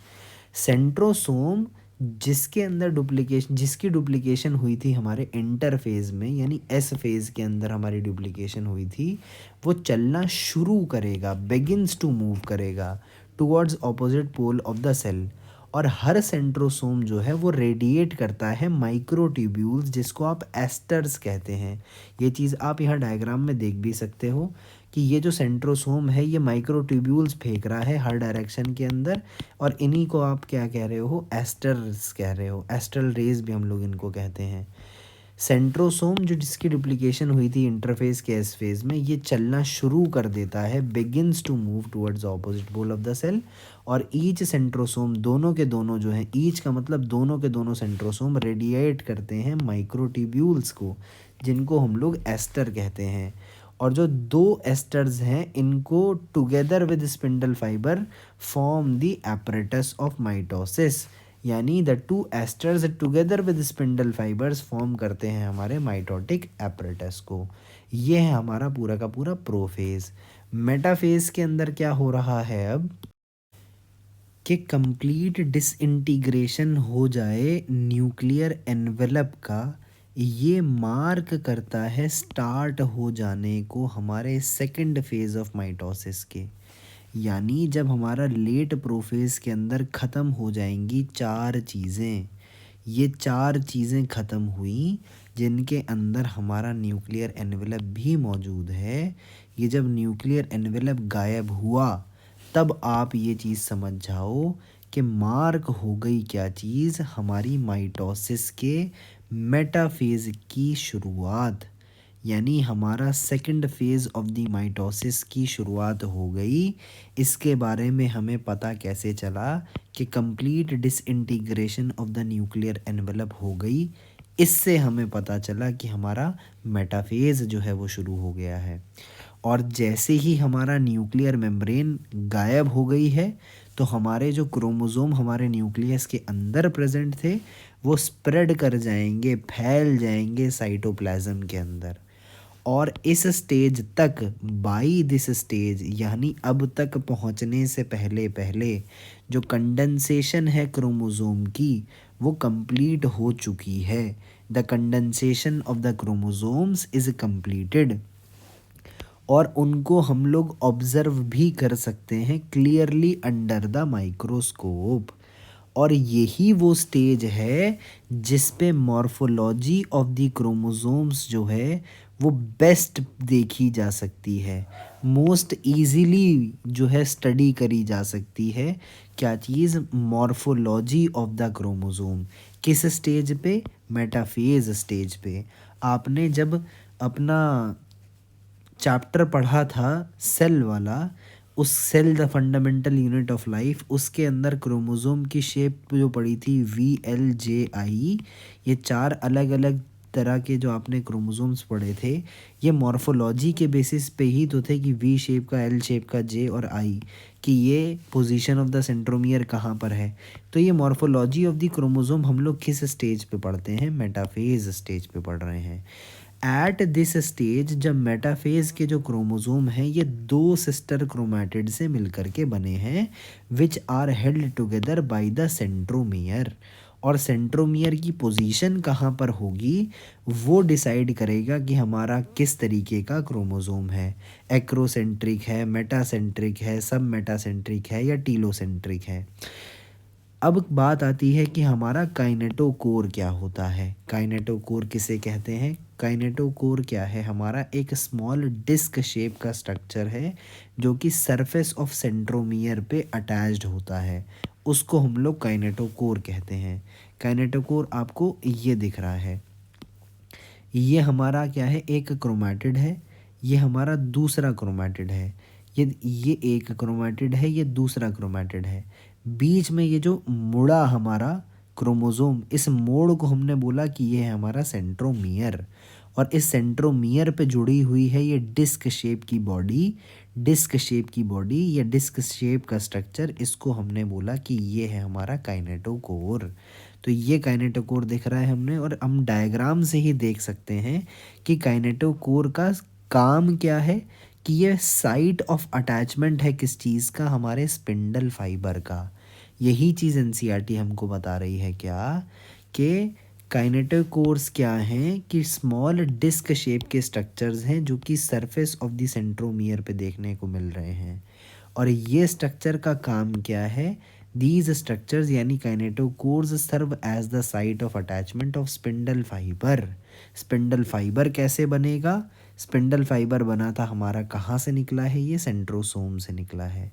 सेंट्रोसोम जिसकी डुप्लीकेशन हुई थी हमारे इंटरफेज में, यानी एस फेज के अंदर हमारी डुप्लीकेशन हुई थी, वो चलना शुरू करेगा, बिगिंस टू मूव करेगा towards opposite pole of the cell. और हर सेंट्रोसोम जो है वो रेडिएट करता है माइक्रोट्यूब्यूल्स, जिसको आप एस्टर्स कहते हैं। ये चीज़ आप यहाँ डायग्राम में देख भी सकते हो कि ये जो सेंट्रोसोम है ये माइक्रोट्यूब्यूल्स फेंक रहा है हर डायरेक्शन के अंदर, और इन्हीं को आप क्या कह रहे हो, एस्टर्स कह रहे हो। एस्ट्रल रेज भी हम लोग इनको कहते हैं। सेंट्रोसोम जो जिसकी डुप्लीकेशन हुई थी इंटरफेस के एस फेज में, ये चलना शुरू कर देता है, begins to move towards opposite pole of the cell. और ईच सेंट्रोसोम, दोनों के दोनों जो हैं, ईच का मतलब दोनों के दोनों सेंट्रोसोम रेडिएट करते हैं माइक्रोट्यूब्यूल्स को, जिनको हम लोग एस्टर कहते हैं। और जो दो एस्टर्स हैं इनको together with spindle fibre form the apparatus of mitosis, यानी the two asters together with spindle fibres form करते हैं हमारे माइटोटिक एपरेटस को। ये है हमारा पूरा का पूरा प्रोफेज। मेटाफेज के अंदर क्या हो रहा है अब कि कंप्लीट डिसइंटीग्रेशन हो जाए न्यूक्लियर एनवेलप का, ये मार्क करता है स्टार्ट हो जाने को हमारे सेकंड फेज ऑफ माइटोसिस के। यानी जब हमारा लेट प्रोफेज के अंदर ख़त्म हो जाएंगी चार चीज़ें, ये चार चीज़ें ख़त्म हुई जिनके अंदर हमारा न्यूक्लियर एनवेलप भी मौजूद है। ये जब न्यूक्लियर एनवेलप गायब हुआ, तब आप ये चीज़ समझ जाओ कि मार्क हो गई क्या चीज़, हमारी माइटोसिस के मेटाफेज की शुरुआत। यानी हमारा second phase of the mitosis की शुरुआत हो गई। इसके बारे में हमें पता कैसे चला कि complete disintegration of the nuclear envelope हो गई। इससे हमें पता चला कि हमारा मेटाफेज़ जो है वो शुरू हो गया है। और जैसे ही हमारा न्यूक्लियर मेम्ब्रेन गायब हो गई है, तो हमारे जो क्रोमोसोम हमारे न्यूक्लियस के अंदर प्रेजेंट थे, वो स्प्रेड कर जाएंगे, फैल जाएंगे साइटोप्लाज्म के अंदर। और इस स्टेज तक, बाई दिस स्टेज, यानी अब तक पहुंचने से पहले पहले जो कंडेंसेशन है क्रोमोसोम की, वो कंप्लीट हो चुकी है। The condensation of the chromosomes is completed. और उनको हम लोग ऑब्ज़र्व भी कर सकते हैं क्लियरली अंडर द माइक्रोस्कोप। और यही वो स्टेज है जिस पे मॉर्फोलॉजी ऑफ द क्रोमोसोम्स जो है वो बेस्ट देखी जा सकती है, मोस्ट इजीली जो है स्टडी करी जा सकती है। क्या चीज़, मॉर्फोलॉजी ऑफ द क्रोमोसोम। किस स्टेज पे, मेटाफेज स्टेज पे। आपने जब अपना चैप्टर पढ़ा था सेल वाला, उस cell the fundamental unit of life, उसके अंदर क्रोमोसोम की शेप जो पड़ी थी VLJI, ये 4 अलग अलग तरह के जो आपने क्रोमोसोम्स पढ़े थे, ये मॉर्फोलॉजी के बेसिस पे ही तो थे कि V शेप का, L शेप का, J और I, कि ये पोजीशन ऑफ द सेंट्रोमियर कहाँ पर है। तो ये मॉर्फोलॉजी ऑफ द क्रोमोसोम हम लोग किस स्टेज पे पढ़ते हैं? मेटाफेज स्टेज पे पढ़ रहे हैं। एट दिस स्टेज जब मेटाफेज के जो क्रोमोसोम हैं ये 2 सिस्टर क्रोमैटिड से मिलकर के बने हैं, which are held together by the centromere. और सेंट्रोमियर की पोजीशन कहाँ पर होगी वो डिसाइड करेगा कि हमारा किस तरीके का क्रोमोसोम है, एक्रोसेंट्रिक है, मेटासेंट्रिक है, सब मेटासेंट्रिक है या टीलोसेंट्रिक है। अब बात आती है कि हमारा काइनेटोकोर क्या होता है। काइनेटोकोर किसे कहते हैं? काइनेटोकोर क्या है? हमारा एक स्मॉल डिस्क शेप का स्ट्रक्चर है जो कि सरफेस ऑफ सेंट्रोमियर पे अटैच्ड होता है, उसको हम लोग काइनेटोकोर कहते हैं। काइनेटोकोर आपको ये दिख रहा है, ये हमारा क्या है? एक क्रोमैटिड है, ये हमारा दूसरा क्रोमैटिड है, ये एक क्रोमैटिड है, ये दूसरा क्रोमैटिड है। बीच में ये जो मुड़ा हमारा क्रोमोसोम, इस मोड़ को हमने बोला कि ये है हमारा सेंट्रोमियर। और इस सेंट्रोमियर पे जुड़ी हुई है ये डिस्क शेप की बॉडी, डिस्क शेप की बॉडी या डिस्क शेप का स्ट्रक्चर, इसको हमने बोला कि ये है हमारा काइनेटोकोर। तो ये काइनेटोकोर दिख रहा है हमने, और हम डायग्राम से ही देख सकते हैं कि काइनेटोकोर का काम क्या है, कि ये साइट ऑफ अटैचमेंट है किस चीज़ का? हमारे स्पिंडल फाइबर का। यही चीज़ एनसीईआरटी हमको बता रही है क्या, कि काइनेटोकोर्स क्या हैं? कि स्मॉल डिस्क शेप के स्ट्रक्चर्स हैं जो कि सरफेस ऑफ द सेंट्रोमियर पे देखने को मिल रहे हैं। और ये स्ट्रक्चर का काम क्या है? दीज स्ट्रक्चर्स यानी kinetochores serve as the site of attachment of spindle fibre. Spindle fibre कैसे बनेगा? स्पिंडल फाइबर बना था हमारा, कहाँ से निकला है? ये सेंट्रोसोम से निकला है।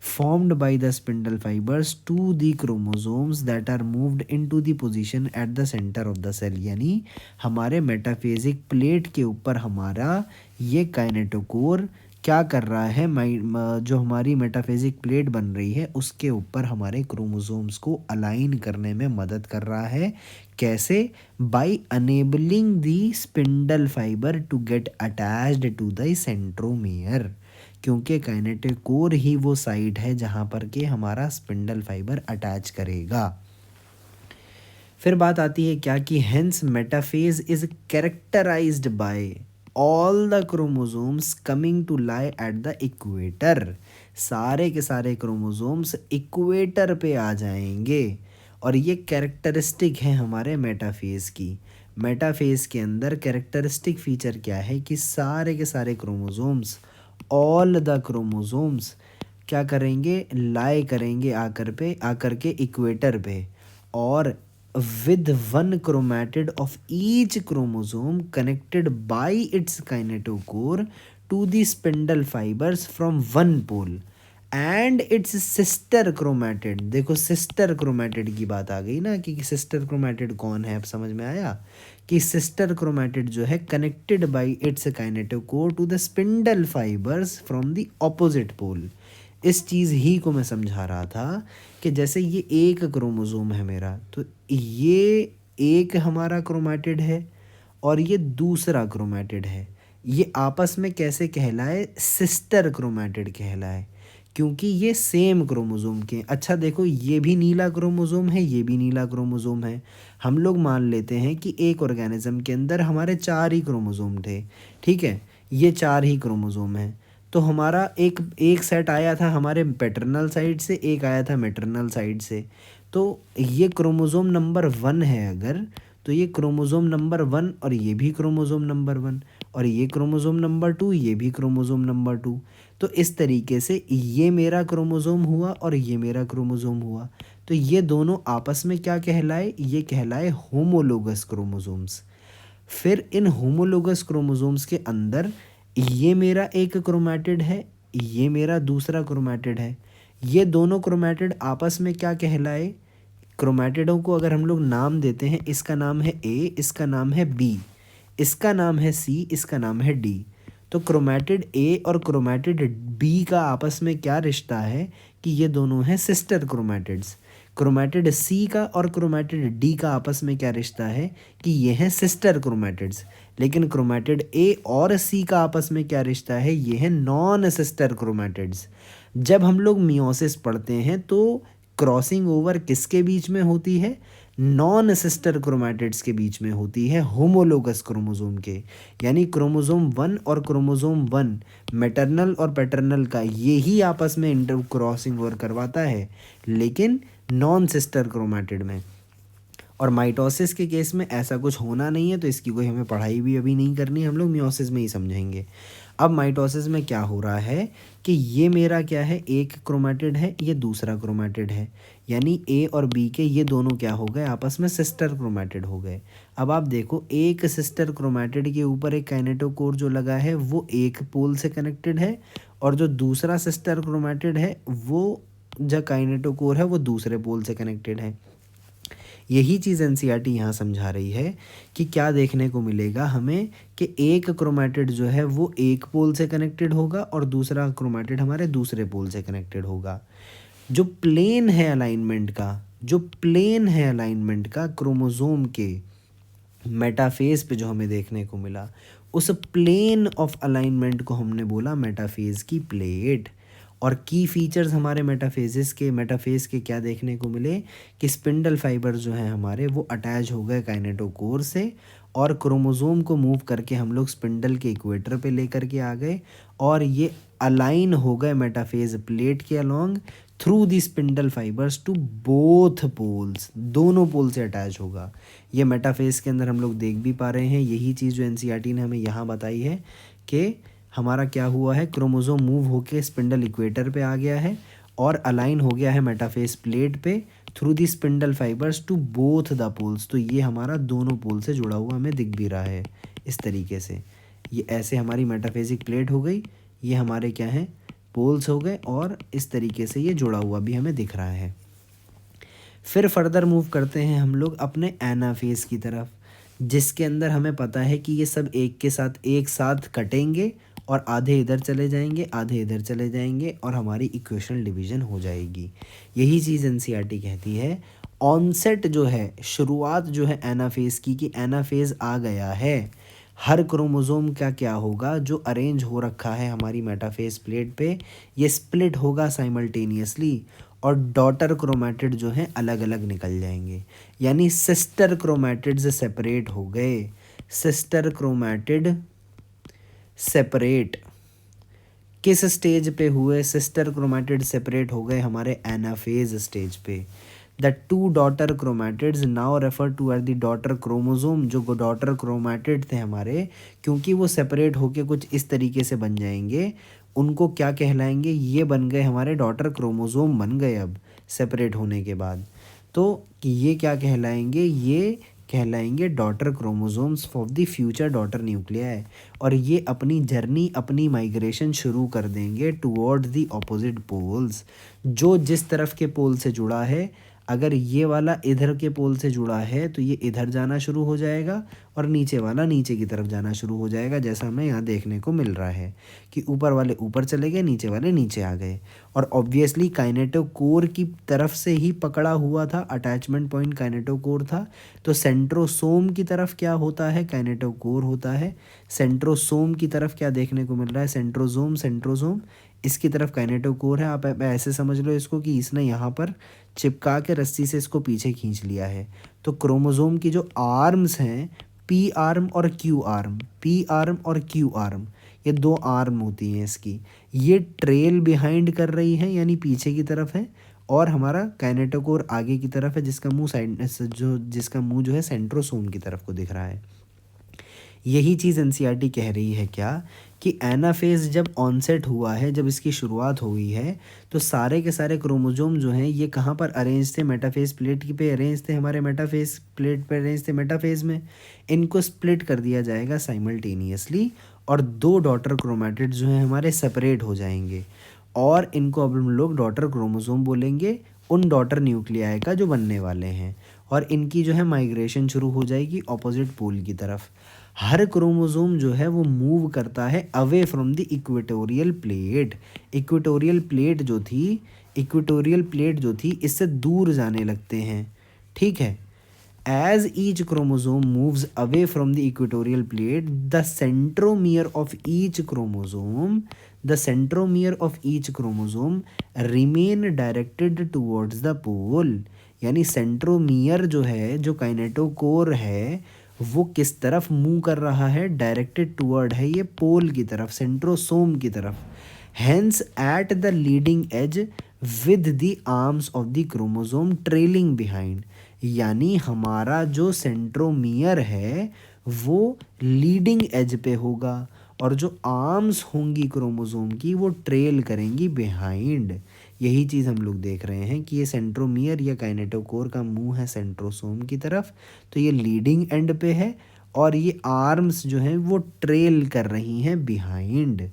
formed by the spindle fibers to the chromosomes that are moved into the position at the center of the cell। यानी हमारे मेटाफेजिक प्लेट के ऊपर हमारा ये काइनेटोकोर क्या कर रहा है? जो हमारी मेटाफेजिक प्लेट बन रही है उसके ऊपर हमारे क्रोमोसोम्स को अलाइन करने में मदद कर रहा है। कैसे? By enabling the spindle fibre to get attached to the centromere, क्योंकि काइनेटोकोर ही वो साइड है जहाँ पर के हमारा स्पिंडल फाइबर अटैच करेगा। फिर बात आती है क्या, कि hence metaphase is characterised by all the chromosomes coming to lie at the equator. सारे के सारे क्रोमोसोम्स इक्वेटर पे आ जाएंगे, और ये कैरेक्टरिस्टिक है हमारे मेटाफेज की। मेटाफेज के अंदर कैरेक्टरिस्टिक फीचर क्या है, कि सारे के सारे क्रोमोसोम्स, ऑल द क्रोमोसोम्स क्या करेंगे? लाई करेंगे आकर के इक्वेटर पे, और with one chromatid of each chromosome connected by its kinetochore to the spindle fibres from one pole and its sister chromatid. देखो सिस्टर क्रोमैटिड की बात आ गई ना, कि सिस्टर क्रोमैटिड कौन है? अब समझ में आया कि सिस्टर क्रोमैटिड जो है connected by its kinetochore to the spindle fibres from the opposite pole. इस चीज़ ही को मैं समझा रहा था कि जैसे ये एक क्रोमोसोम है मेरा, तो ये एक हमारा क्रोमैटिड है और ये दूसरा क्रोमैटिड है, ये आपस में कैसे कहलाए? सिस्टर क्रोमैटिड कहलाए, क्योंकि ये सेम क्रोमोसोम के। अच्छा देखो, ये भी नीला क्रोमोसोम है, ये भी नीला क्रोमोसोम है। हम लोग मान लेते हैं कि एक ऑर्गेनिज्म के अंदर हमारे 4 ही क्रोमोसोम थे, ठीक है, ये 4 ही क्रोमोसोम हैं। तो हमारा एक सेट आया था हमारे पैटर्नल साइड से, एक आया था मैटरनल साइड से। तो ये क्रोमोसोम नंबर 1 है अगर, तो ये क्रोमोसोम नंबर 1 और ये भी क्रोमोसोम नंबर 1, और ये क्रोमोसोम नंबर 2, ये भी क्रोमोसोम नंबर 2। तो इस तरीके से ये मेरा क्रोमोसोम हुआ और ये मेरा क्रोमोसोम हुआ। तो ये दोनों आपस में क्या कहलाए? ये कहलाए होमोलोगस क्रोमोसोम्स। फिर इन होमोलोगस क्रोमोसोम्स के अंदर ये मेरा एक क्रोमैटिड है, ये मेरा दूसरा क्रोमैटिड है। ये दोनों क्रोमैटिड आपस में क्या कहलाए? क्रोमैटिडों को अगर हम लोग नाम देते हैं, इसका नाम है ए, इसका नाम है बी, इसका नाम है सी, इसका नाम है डी। तो तो क्रोमैटिड ए और क्रोमैटिड बी का आपस में क्या रिश्ता है कि ये दोनों हैं सिस्टर क्रोमैटिड्स। क्रोमैटिड सी का और क्रोमैटिड डी का आपस में क्या रिश्ता है कि ये हैं सिस्टर क्रोमैटिड्स। लेकिन क्रोमैटिड ए और सी का आपस में क्या रिश्ता है, ये हैं नॉन सिस्टर क्रोमैटिड्स। जब हम लोग मियोसिस पढ़ते हैं तो क्रॉसिंग ओवर किसके बीच में होती है, नॉन सिस्टर क्रोमैटिड्स के बीच में होती है, होमोलोगस क्रोमोसोम के। यानी क्रोमोसोम 1 और क्रोमोसोम 1 मैटरनल और पैटर्नल का यही आपस में इंटर क्रॉसिंग ओवर करवाता है, लेकिन नॉन सिस्टर क्रोमैटिड में। और माइटोसिस के केस में ऐसा कुछ होना नहीं है, तो इसकी कोई हमें पढ़ाई भी अभी नहीं करनी, हम लोग मियोसिस में ही समझेंगे। अब माइटोसिस में क्या हो रहा है कि ये मेरा क्या है, एक क्रोमैटिड है, ये दूसरा क्रोमैटिड है, यानी ए और बी के ये दोनों क्या हो गए, आपस में सिस्टर क्रोमैटिड हो गए। अब आप देखो, एक सिस्टर क्रोमैटिड के ऊपर एक काइनेटोकोर जो लगा है वो एक पोल से कनेक्टेड है, और जो दूसरा सिस्टर क्रोमैटिड है वो जो काइनेटोकोर है वो दूसरे पोल से कनेक्टेड है। यही चीज़ एनसीईआरटी यहाँ समझा रही है कि क्या देखने को मिलेगा हमें कि एक क्रोमैटिड जो है वो एक पोल से कनेक्टेड होगा और दूसरा क्रोमैटिड हमारे दूसरे पोल से कनेक्टेड होगा। जो प्लेन है अलाइनमेंट का, जो प्लेन है अलाइनमेंट का क्रोमोसोम के मेटाफेज पे जो हमें देखने को मिला, उस प्लेन ऑफ अलाइनमेंट को हमने बोला मेटाफेज की प्लेट। और की फीचर्स हमारे मेटाफेज के क्या देखने को मिले कि स्पिंडल फाइबर जो हैं हमारे वो अटैच हो गए काइनेटोकोर से, और क्रोमोसोम को मूव करके हम लोग स्पिंडल के इक्वेटर पे लेकर के आ गए, और ये अलाइन हो गए मेटाफेज प्लेट के along through the spindle fibres to both poles, दोनों पोल से अटैच होगा। ये मेटाफेज के अंदर हम लोग देख भी पा रहे हैं। यही चीज़ जो एनसीईआरटी ने हमें यहाँ बताई है कि हमारा क्या हुआ है, क्रोमोसोम मूव होके स्पिंडल इक्वेटर पे आ गया है और अलाइन हो गया है मेटाफेज प्लेट पे through the spindle fibres to both the poles. तो ये हमारा दोनों पोल से जुड़ा हुआ हमें दिख भी रहा है इस तरीके से। ये ऐसे हमारी मेटाफेजिक प्लेट हो गई, ये हमारे क्या हैं, पोल्स हो गए, और इस तरीके से ये जुड़ा हुआ भी हमें दिख रहा है। फिर फर्दर मूव करते हैं हम लोग अपने एनाफेज की तरफ, जिसके अंदर हमें पता है कि ये सब एक साथ कटेंगे और आधे इधर चले जाएंगे, आधे इधर चले जाएंगे, और हमारी इक्वेशनल डिवीजन हो जाएगी। यही चीज़ एनसीईआरटी कहती है। ऑनसेट जो है, शुरुआत जो है एनाफेज की, कि एनाफेज आ गया है, हर क्रोमोसोम का क्या होगा, जो अरेंज हो रखा है हमारी मेटाफेज प्लेट पे, ये स्प्लिट होगा साइमल्टेनियसली, और डॉटर क्रोमैटिड जो हैं अलग अलग निकल जाएंगे। यानी सिस्टर क्रोमैटिड्स सेपरेट हो गए, सिस्टर क्रोमैटिड सेपरेट किस स्टेज पे हुए, सिस्टर क्रोमैटिड सेपरेट हो गए हमारे एनाफेज स्टेज पे। The two daughter chromatids now refer to at the daughter chromosome. जो डॉटर क्रोमैटिड थे हमारे, क्योंकि वो सेपरेट होके कुछ इस तरीके से बन जाएंगे, उनको क्या कहलाएंगे, ये बन गए हमारे डॉटर क्रोमोसोम बन गए अब सेपरेट होने के बाद। तो ये क्या कहलाएंगे, ये कहलाएंगे daughter chromosomes of the future daughter nuclei, और ये अपनी जर्नी, अपनी माइग्रेशन शुरू कर देंगे टुवर्ड द ऑपोजिट पोल्स। जो जिस तरफ के पोल से जुड़ा है, अगर ये वाला इधर के पोल से जुड़ा है तो ये इधर जाना शुरू हो जाएगा, और नीचे वाला नीचे की तरफ जाना शुरू हो जाएगा, जैसा हमें यहाँ देखने को मिल रहा है कि ऊपर वाले ऊपर चले गए, नीचे वाले नीचे आ गए। और ऑब्वियसली काइनेटोकोर की तरफ से ही पकड़ा हुआ था, अटैचमेंट पॉइंट काइनेटोकोर था, तो सेंट्रोसोम की तरफ क्या होता है, काइनेटोकोर होता है। सेंट्रोसोम की तरफ क्या देखने को मिल रहा है, सेंट्रोसोम, सेंट्रोसोम इसकी तरफ काइनेटोकोर है। आप ऐसे समझ लो इसको कि इसने यहाँ पर चिपका के रस्सी से इसको पीछे खींच लिया है। तो क्रोमोसोम की जो आर्म्स हैं, पी आर्म और क्यू आर्म, पी आर्म और क्यू आर्म, ये दो आर्म होती हैं इसकी, ये ट्रेल बिहाइंड कर रही है, यानी पीछे की तरफ है, और हमारा काइनेटोकोर आगे की तरफ है, जिसका मुंह जो है सेंट्रोसोम की तरफ को दिख रहा है। यही चीज़ एनसीईआरटी कह रही है क्या, कि एनाफेज जब ऑनसेट हुआ है, जब इसकी शुरुआत हुई है, तो सारे के सारे क्रोमोसोम जो हैं ये कहाँ पर अरेंज थे, मेटाफेज प्लेट की पे अरेंज थे, हमारे मेटाफेज प्लेट पे अरेंज थे मेटाफेज में। इनको स्प्लिट कर दिया जाएगा साइमल्टेनियसली, और दो डॉटर क्रोमैटिड जो हैं हमारे सेपरेट हो जाएंगे, और इनको अब हम लोग डॉटर क्रोमोसोम बोलेंगे, उन डॉटर न्यूक्लियाई का जो बनने वाले हैं, और इनकी जो है माइग्रेशन शुरू हो जाएगी ऑपोजिट पोल की तरफ। हर क्रोमोसोम जो है वो मूव करता है away from the equatorial plate. Equatorial plate जो थी इससे दूर जाने लगते हैं, ठीक है। As each chromosome moves away from the equatorial plate, the centromere of each chromosome remain directed towards the pole। यानी सेंट्रोमियर जो है, जो काइनेटोकोर है, वो किस तरफ मूव कर रहा है? डायरेक्टेड टुवर्ड है ये पोल की तरफ, सेंट्रोसोम की तरफ। Hence at the leading edge with the arms of the chromosome trailing behind। यानी हमारा जो सेंट्रोमियर है वो लीडिंग एज पे होगा और जो आर्म्स होंगी क्रोमोसोम की वो ट्रेल करेंगी बिहाइंड। यही चीज़ हम लोग देख रहे हैं कि ये सेंट्रोमियर या काइनेटोकोर का मुंह है सेंट्रोसोम की तरफ, तो ये लीडिंग एंड पे है और ये आर्म्स जो हैं वो ट्रेल कर रही हैं behind.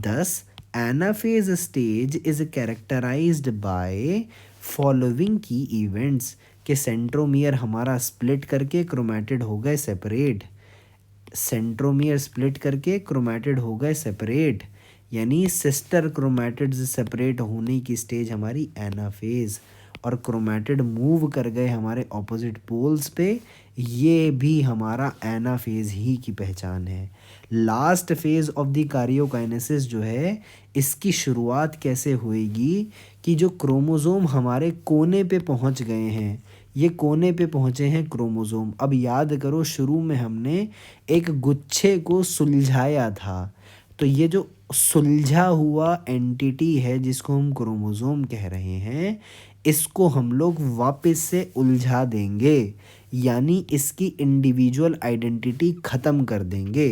This anaphase stage is characterised by following key events, कि सेंट्रोमियर हमारा स्प्लिट करके क्रोमैटिड हो गए सेपरेट। सेंट्रोमियर स्प्लिट करके क्रोमैटिड हो गए सेपरेट, यानी सिस्टर क्रोमैटिड्स सेपरेट होने की स्टेज हमारी एनाफेज, और क्रोमैटिड मूव कर गए हमारे ऑपोजिट पोल्स पे, ये भी हमारा एनाफेज ही की पहचान है। Last phase of the karyokinesis जो है, इसकी शुरुआत कैसे होएगी कि जो क्रोमोसोम हमारे कोने पे पहुंच गए हैं, ये कोने पे पहुंचे हैं क्रोमोसोम। अब याद करो शुरू में हमने एक गुच्छे को सुलझाया था, तो ये जो सुलझा हुआ एंटिटी है जिसको हम क्रोमोसोम कह रहे हैं, इसको हम लोग वापस से उलझा देंगे, यानी इसकी इंडिविजुअल आइडेंटिटी ख़त्म कर देंगे,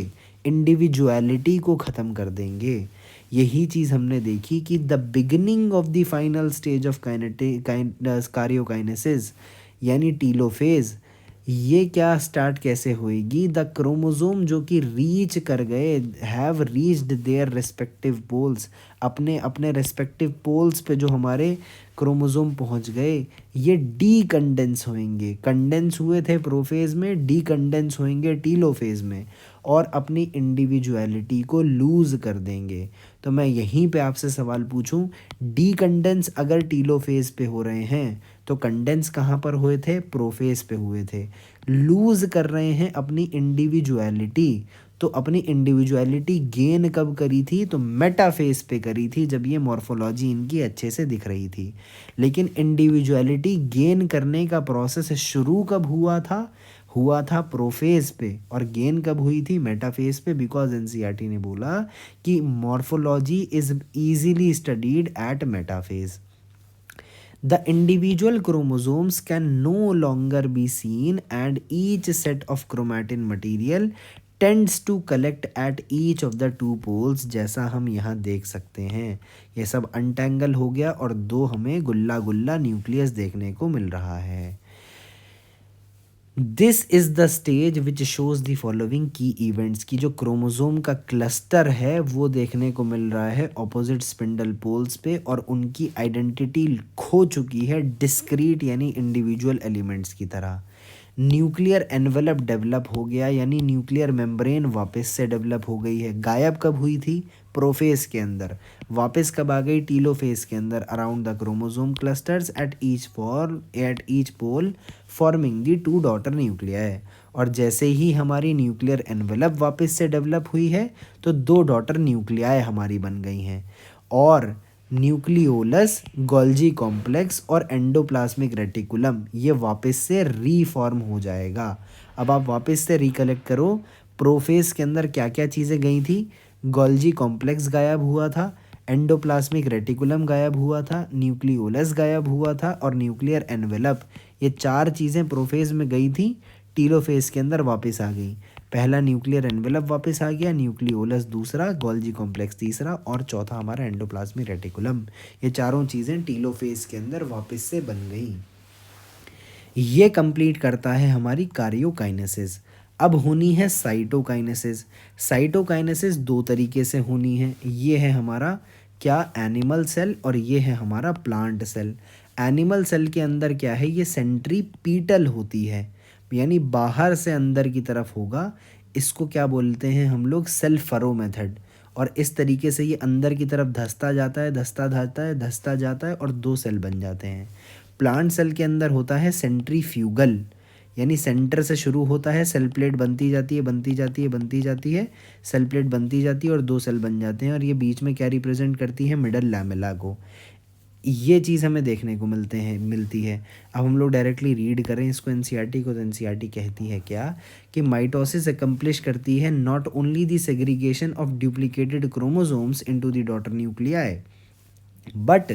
इंडिविजुअलिटी को ख़त्म कर देंगे। यही चीज़ हमने देखी कि the beginning of the final stage of karyokinesis यानी टीलोफेज, ये क्या स्टार्ट कैसे होएगी? द क्रोमोसोम जो कि रीच कर गए, have reached their respective poles, अपने अपने रिस्पेक्टिव पोल्स पे जो हमारे क्रोमोसोम पहुंच गए, ये डी कंडेंस होएंगे। कंडेंस हुए थे प्रोफेज में, डी कंडेंस होएंगे टीलोफेज में, और अपनी इंडिविजुअलिटी को लूज़ कर देंगे। तो मैं यहीं पे आपसे सवाल पूछूं, डी कंडेंस अगर टीलोफेज पे हो रहे हैं तो कंडेंस कहाँ पर हुए थे? प्रोफेज पे हुए थे। लूज़ कर रहे हैं अपनी इंडिविजुअलिटी, तो अपनी इंडिविजुअलिटी गेन कब करी थी? तो मेटाफेज पे करी थी, जब ये मॉर्फोलॉजी इनकी अच्छे से दिख रही थी। लेकिन इंडिविजुअलिटी गेन करने का प्रोसेस शुरू कब हुआ था? हुआ था प्रोफेज पे, और गेन कब हुई थी? मेटाफेज पे, बिकॉज एनसीईआरटी ने बोला कि morphology is easily studied at metaphase. The individual chromosomes can no longer be seen and each set of chromatin material tends to collect at each of the two poles, जैसा हम यहाँ देख सकते हैं। ये सब अनटेंगल हो गया और दो हमें गुल्ला गुल्ला न्यूक्लियस देखने को मिल रहा है। This is the stage which shows the following key events, की जो क्रोमोसोम का क्लस्टर है वो देखने को मिल रहा है ऑपोजिट स्पिंडल पोल्स पे, और उनकी आइडेंटिटी खो चुकी है डिस्क्रीट यानी इंडिविजुअल एलिमेंट्स की तरह। न्यूक्लियर एनवेलप डेवलप हो गया, यानी न्यूक्लियर मेम्ब्रेन वापस से डेवलप हो गई है। गायब कब हुई थी? प्रोफेज के अंदर। वापस कब आ गई? टीलोफेज के अंदर। Around the chromosome clusters at each pole forming the two daughter nuclei. और जैसे ही हमारी न्यूक्लियर एनवेलप वापस से डेवलप हुई है तो दो डॉटर न्यूक्लियाई हमारी बन गई हैं, और न्यूक्लियोलस, गोल्जी कॉम्प्लेक्स और एंडोप्लाज्मिक रेटिकुलम ये वापस से रीफॉर्म हो जाएगा। अब आप वापस से रिकलेक्ट करो, प्रोफेज के अंदर क्या क्या चीज़ें गई थी? गोल्जी कॉम्प्लेक्स गायब हुआ था, एंडोप्लाज्मिक रेटिकुलम गायब हुआ था, न्यूक्लियोलस गायब हुआ था, और न्यूक्लियर एनवेलप, ये चार चीज़ें प्रोफेज में गई थी, टीलोफेज के अंदर वापस आ गई। पहला न्यूक्लियर एनवेलप वापस आ गया, न्यूक्लियोलस दूसरा, गोल्जी कॉम्प्लेक्स तीसरा, और चौथा हमारा एंडोप्लाज्मिक रेटिकुलम। ये चारों चीज़ें टीलोफेज के अंदर वापस से बन गई। ये कंप्लीट करता है हमारी कार्योकाइनेसिस। अब होनी है साइटोकाइनेसिस। साइटोकाइनेसिस दो तरीके से होनी है। ये है हमारा क्या? एनिमल सेल, और ये है हमारा प्लांट सेल। एनिमल सेल के अंदर क्या है? ये सेंट्रीपीटल होती है, यानी बाहर से अंदर की तरफ होगा। इसको क्या बोलते हैं हम लोग, सेल फरो मेथड। और इस तरीके से ये अंदर की तरफ धंसता जाता है, धंसता जाता है, धंसता जाता है और 2 सेल बन जाते हैं। प्लांट सेल के अंदर होता है सेंट्रीफ्यूगल, यानी सेंटर से शुरू होता है, सेल प्लेट बनती जाती है, बनती जाती है, बनती जाती है, सेल प्लेट बनती जाती है और 2 सेल बन जाते हैं। और ये बीच में क्या रिप्रेजेंट करती है, मिडल लैमेला को। ये चीज़ हमें देखने को मिलती है। अब हम लोग डायरेक्टली रीड करें इसको, एनसीईआरटी को, तो एनसीईआरटी कहती है क्या, कि माइटोसिस अकम्प्लिश करती है not only the segregation of duplicated chromosomes into the daughter nuclei, but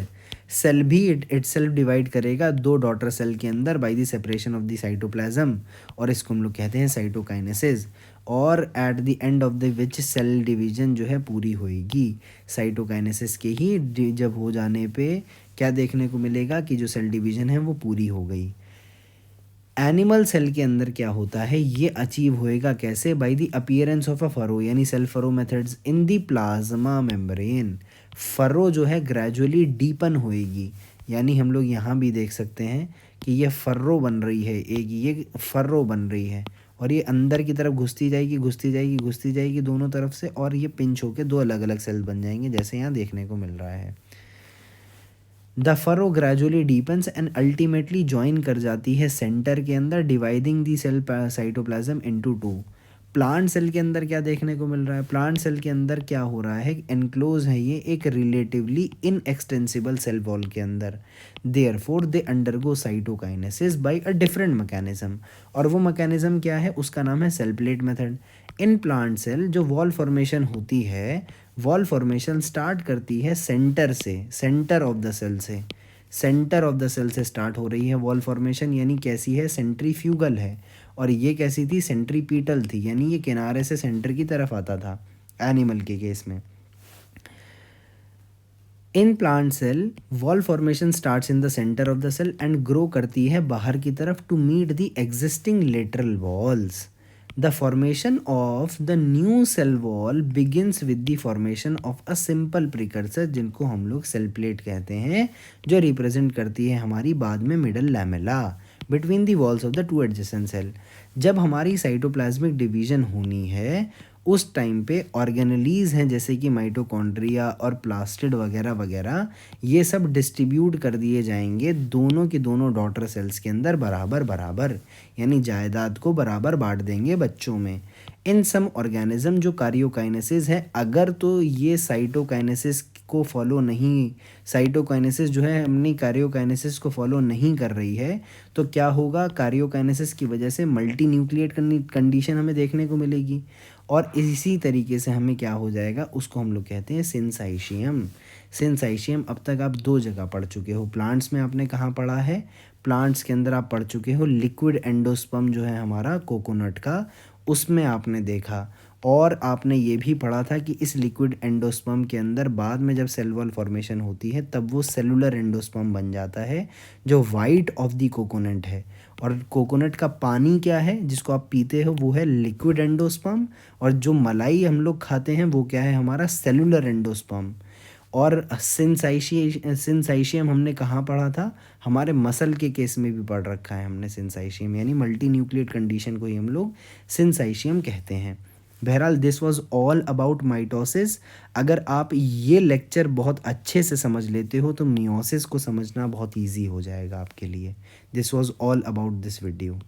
cell भी इट सेल्फ डिवाइड करेगा 2 डॉटर सेल के अंदर by the separation of the cytoplasm, और इसको हम लोग कहते हैं साइटोकाइनेसिस। और at the end of the which cell division जो है पूरी होएगी। साइटोकाइनेसिस के ही जब हो जाने पे क्या देखने को मिलेगा कि जो सेल डिवीजन है वो पूरी हो गई। एनिमल सेल के अंदर क्या होता है, ये अचीव होएगा कैसे, by the appearance of a furrow, यानी cell furrow methods in the plasma membrane. Furrow जो है ग्रेजुअली डीपन होएगी, यानी हम लोग यहाँ भी देख सकते हैं कि ये फर्रो बन रही है, एक ये फर्रो बन रही है, और ये अंदर की तरफ घुसती जाएगी, घुसती जाएगी, घुसती जाएगी दोनों तरफ से, और ये पिंच होकर 2 अलग अलग सेल बन जाएंगे, जैसे यहाँ देखने को मिल रहा है। The furrow gradually deepens and ultimately join कर जाती है सेंटर के अंदर, dividing the cell cytoplasm into 2। Plant cell के अंदर क्या देखने को मिल रहा है, प्लांट सेल के अंदर क्या हो रहा है, एनक्लोज है ये एक रिलेटिवली इनएक्सटेंसिबल सेल वॉल के अंदर। Therefore they undergo cytokinesis by a different mechanism, और वो मैकेनिज्म क्या है, उसका नाम है cell plate method. In plant cell जो वॉल फॉर्मेशन होती है, वॉल फॉर्मेशन स्टार्ट करती है सेंटर से, सेंटर ऑफ द सेल से, सेंटर ऑफ द सेल से स्टार्ट हो रही है वॉल फॉर्मेशन, यानी कैसी है, सेंट्रीफ्यूगल है। और ये कैसी थी, सेंट्रीपीटल थी, यानी ये किनारे से सेंटर की तरफ आता था एनिमल के केस में। In plant cell wall formation starts in the centre of the cell and grow करती है बाहर की तरफ to meet the existing lateral walls. The formation of the new cell wall begins with the formation of a simple precursor, जिनको हम लोग सेल प्लेट कहते हैं, जो रिप्रेजेंट करती है हमारी बाद में middle lamella between the walls of the 2 adjacent cell. जब हमारी साइटोप्लाज्मिक डिवीजन होनी है उस टाइम पे ऑर्गेनेलीज हैं जैसे कि माइटोकॉन्ड्रिया और प्लास्टिड वगैरह वगैरह, ये सब डिस्ट्रीब्यूट कर दिए जाएंगे दोनों के दोनों डॉटर सेल्स के अंदर बराबर बराबर, यानी जायदाद को बराबर बांट देंगे बच्चों में। इन सम ऑर्गेनिज्म जो कार्योकाइनेसिस है, अगर तो ये साइटोकाइनेसिस को फॉलो नहीं, साइटोकाइनेसिस जो है अपनी कार्योकाइनेसिस को फॉलो नहीं कर रही है, तो क्या होगा, कार्योकाइनेसिस की वजह से मल्टी न्यूक्लिएट कंडीशन हमें देखने को मिलेगी। और इसी तरीके से हमें क्या हो जाएगा, उसको हम लोग कहते हैं सिंसाइशियम। सिंसाइशियम अब तक आप 2 जगह पढ़ चुके हो, प्लांट्स में आपने कहाँ पढ़ा है, प्लांट्स के अंदर आप पढ़ चुके हो लिक्विड एंडोस्पर्म जो है हमारा कोकोनट का, उसमें आपने देखा। और आपने ये भी पढ़ा था कि इस लिक्विड एंडोस्पर्म के अंदर बाद में जब सेल वॉल फॉर्मेशन होती है तब वो सेलुलर एंडोस्पर्म बन जाता है, जो वाइट ऑफ द कोकोनट है। और कोकोनट का पानी क्या है जिसको आप पीते हो, वो है लिक्विड एंडोस्पर्म, और जो मलाई हम लोग खाते हैं वो क्या है, हमारा सेलुलर एंडोस्पर्म। और सिंसाइशियम हमने कहाँ पढ़ा था, हमारे मसल के केस में भी पढ़ रखा है हमने सिंसाइशियम, यानी मल्टी न्यूक्लिएट कंडीशन को ही हम लोग सिंसाइशियम कहते हैं। बहरहाल this was all about mitosis. अगर आप ये लेक्चर बहुत अच्छे से समझ लेते हो तो मियोसिस को समझना बहुत ईजी हो जाएगा आपके लिए। This was all about this video.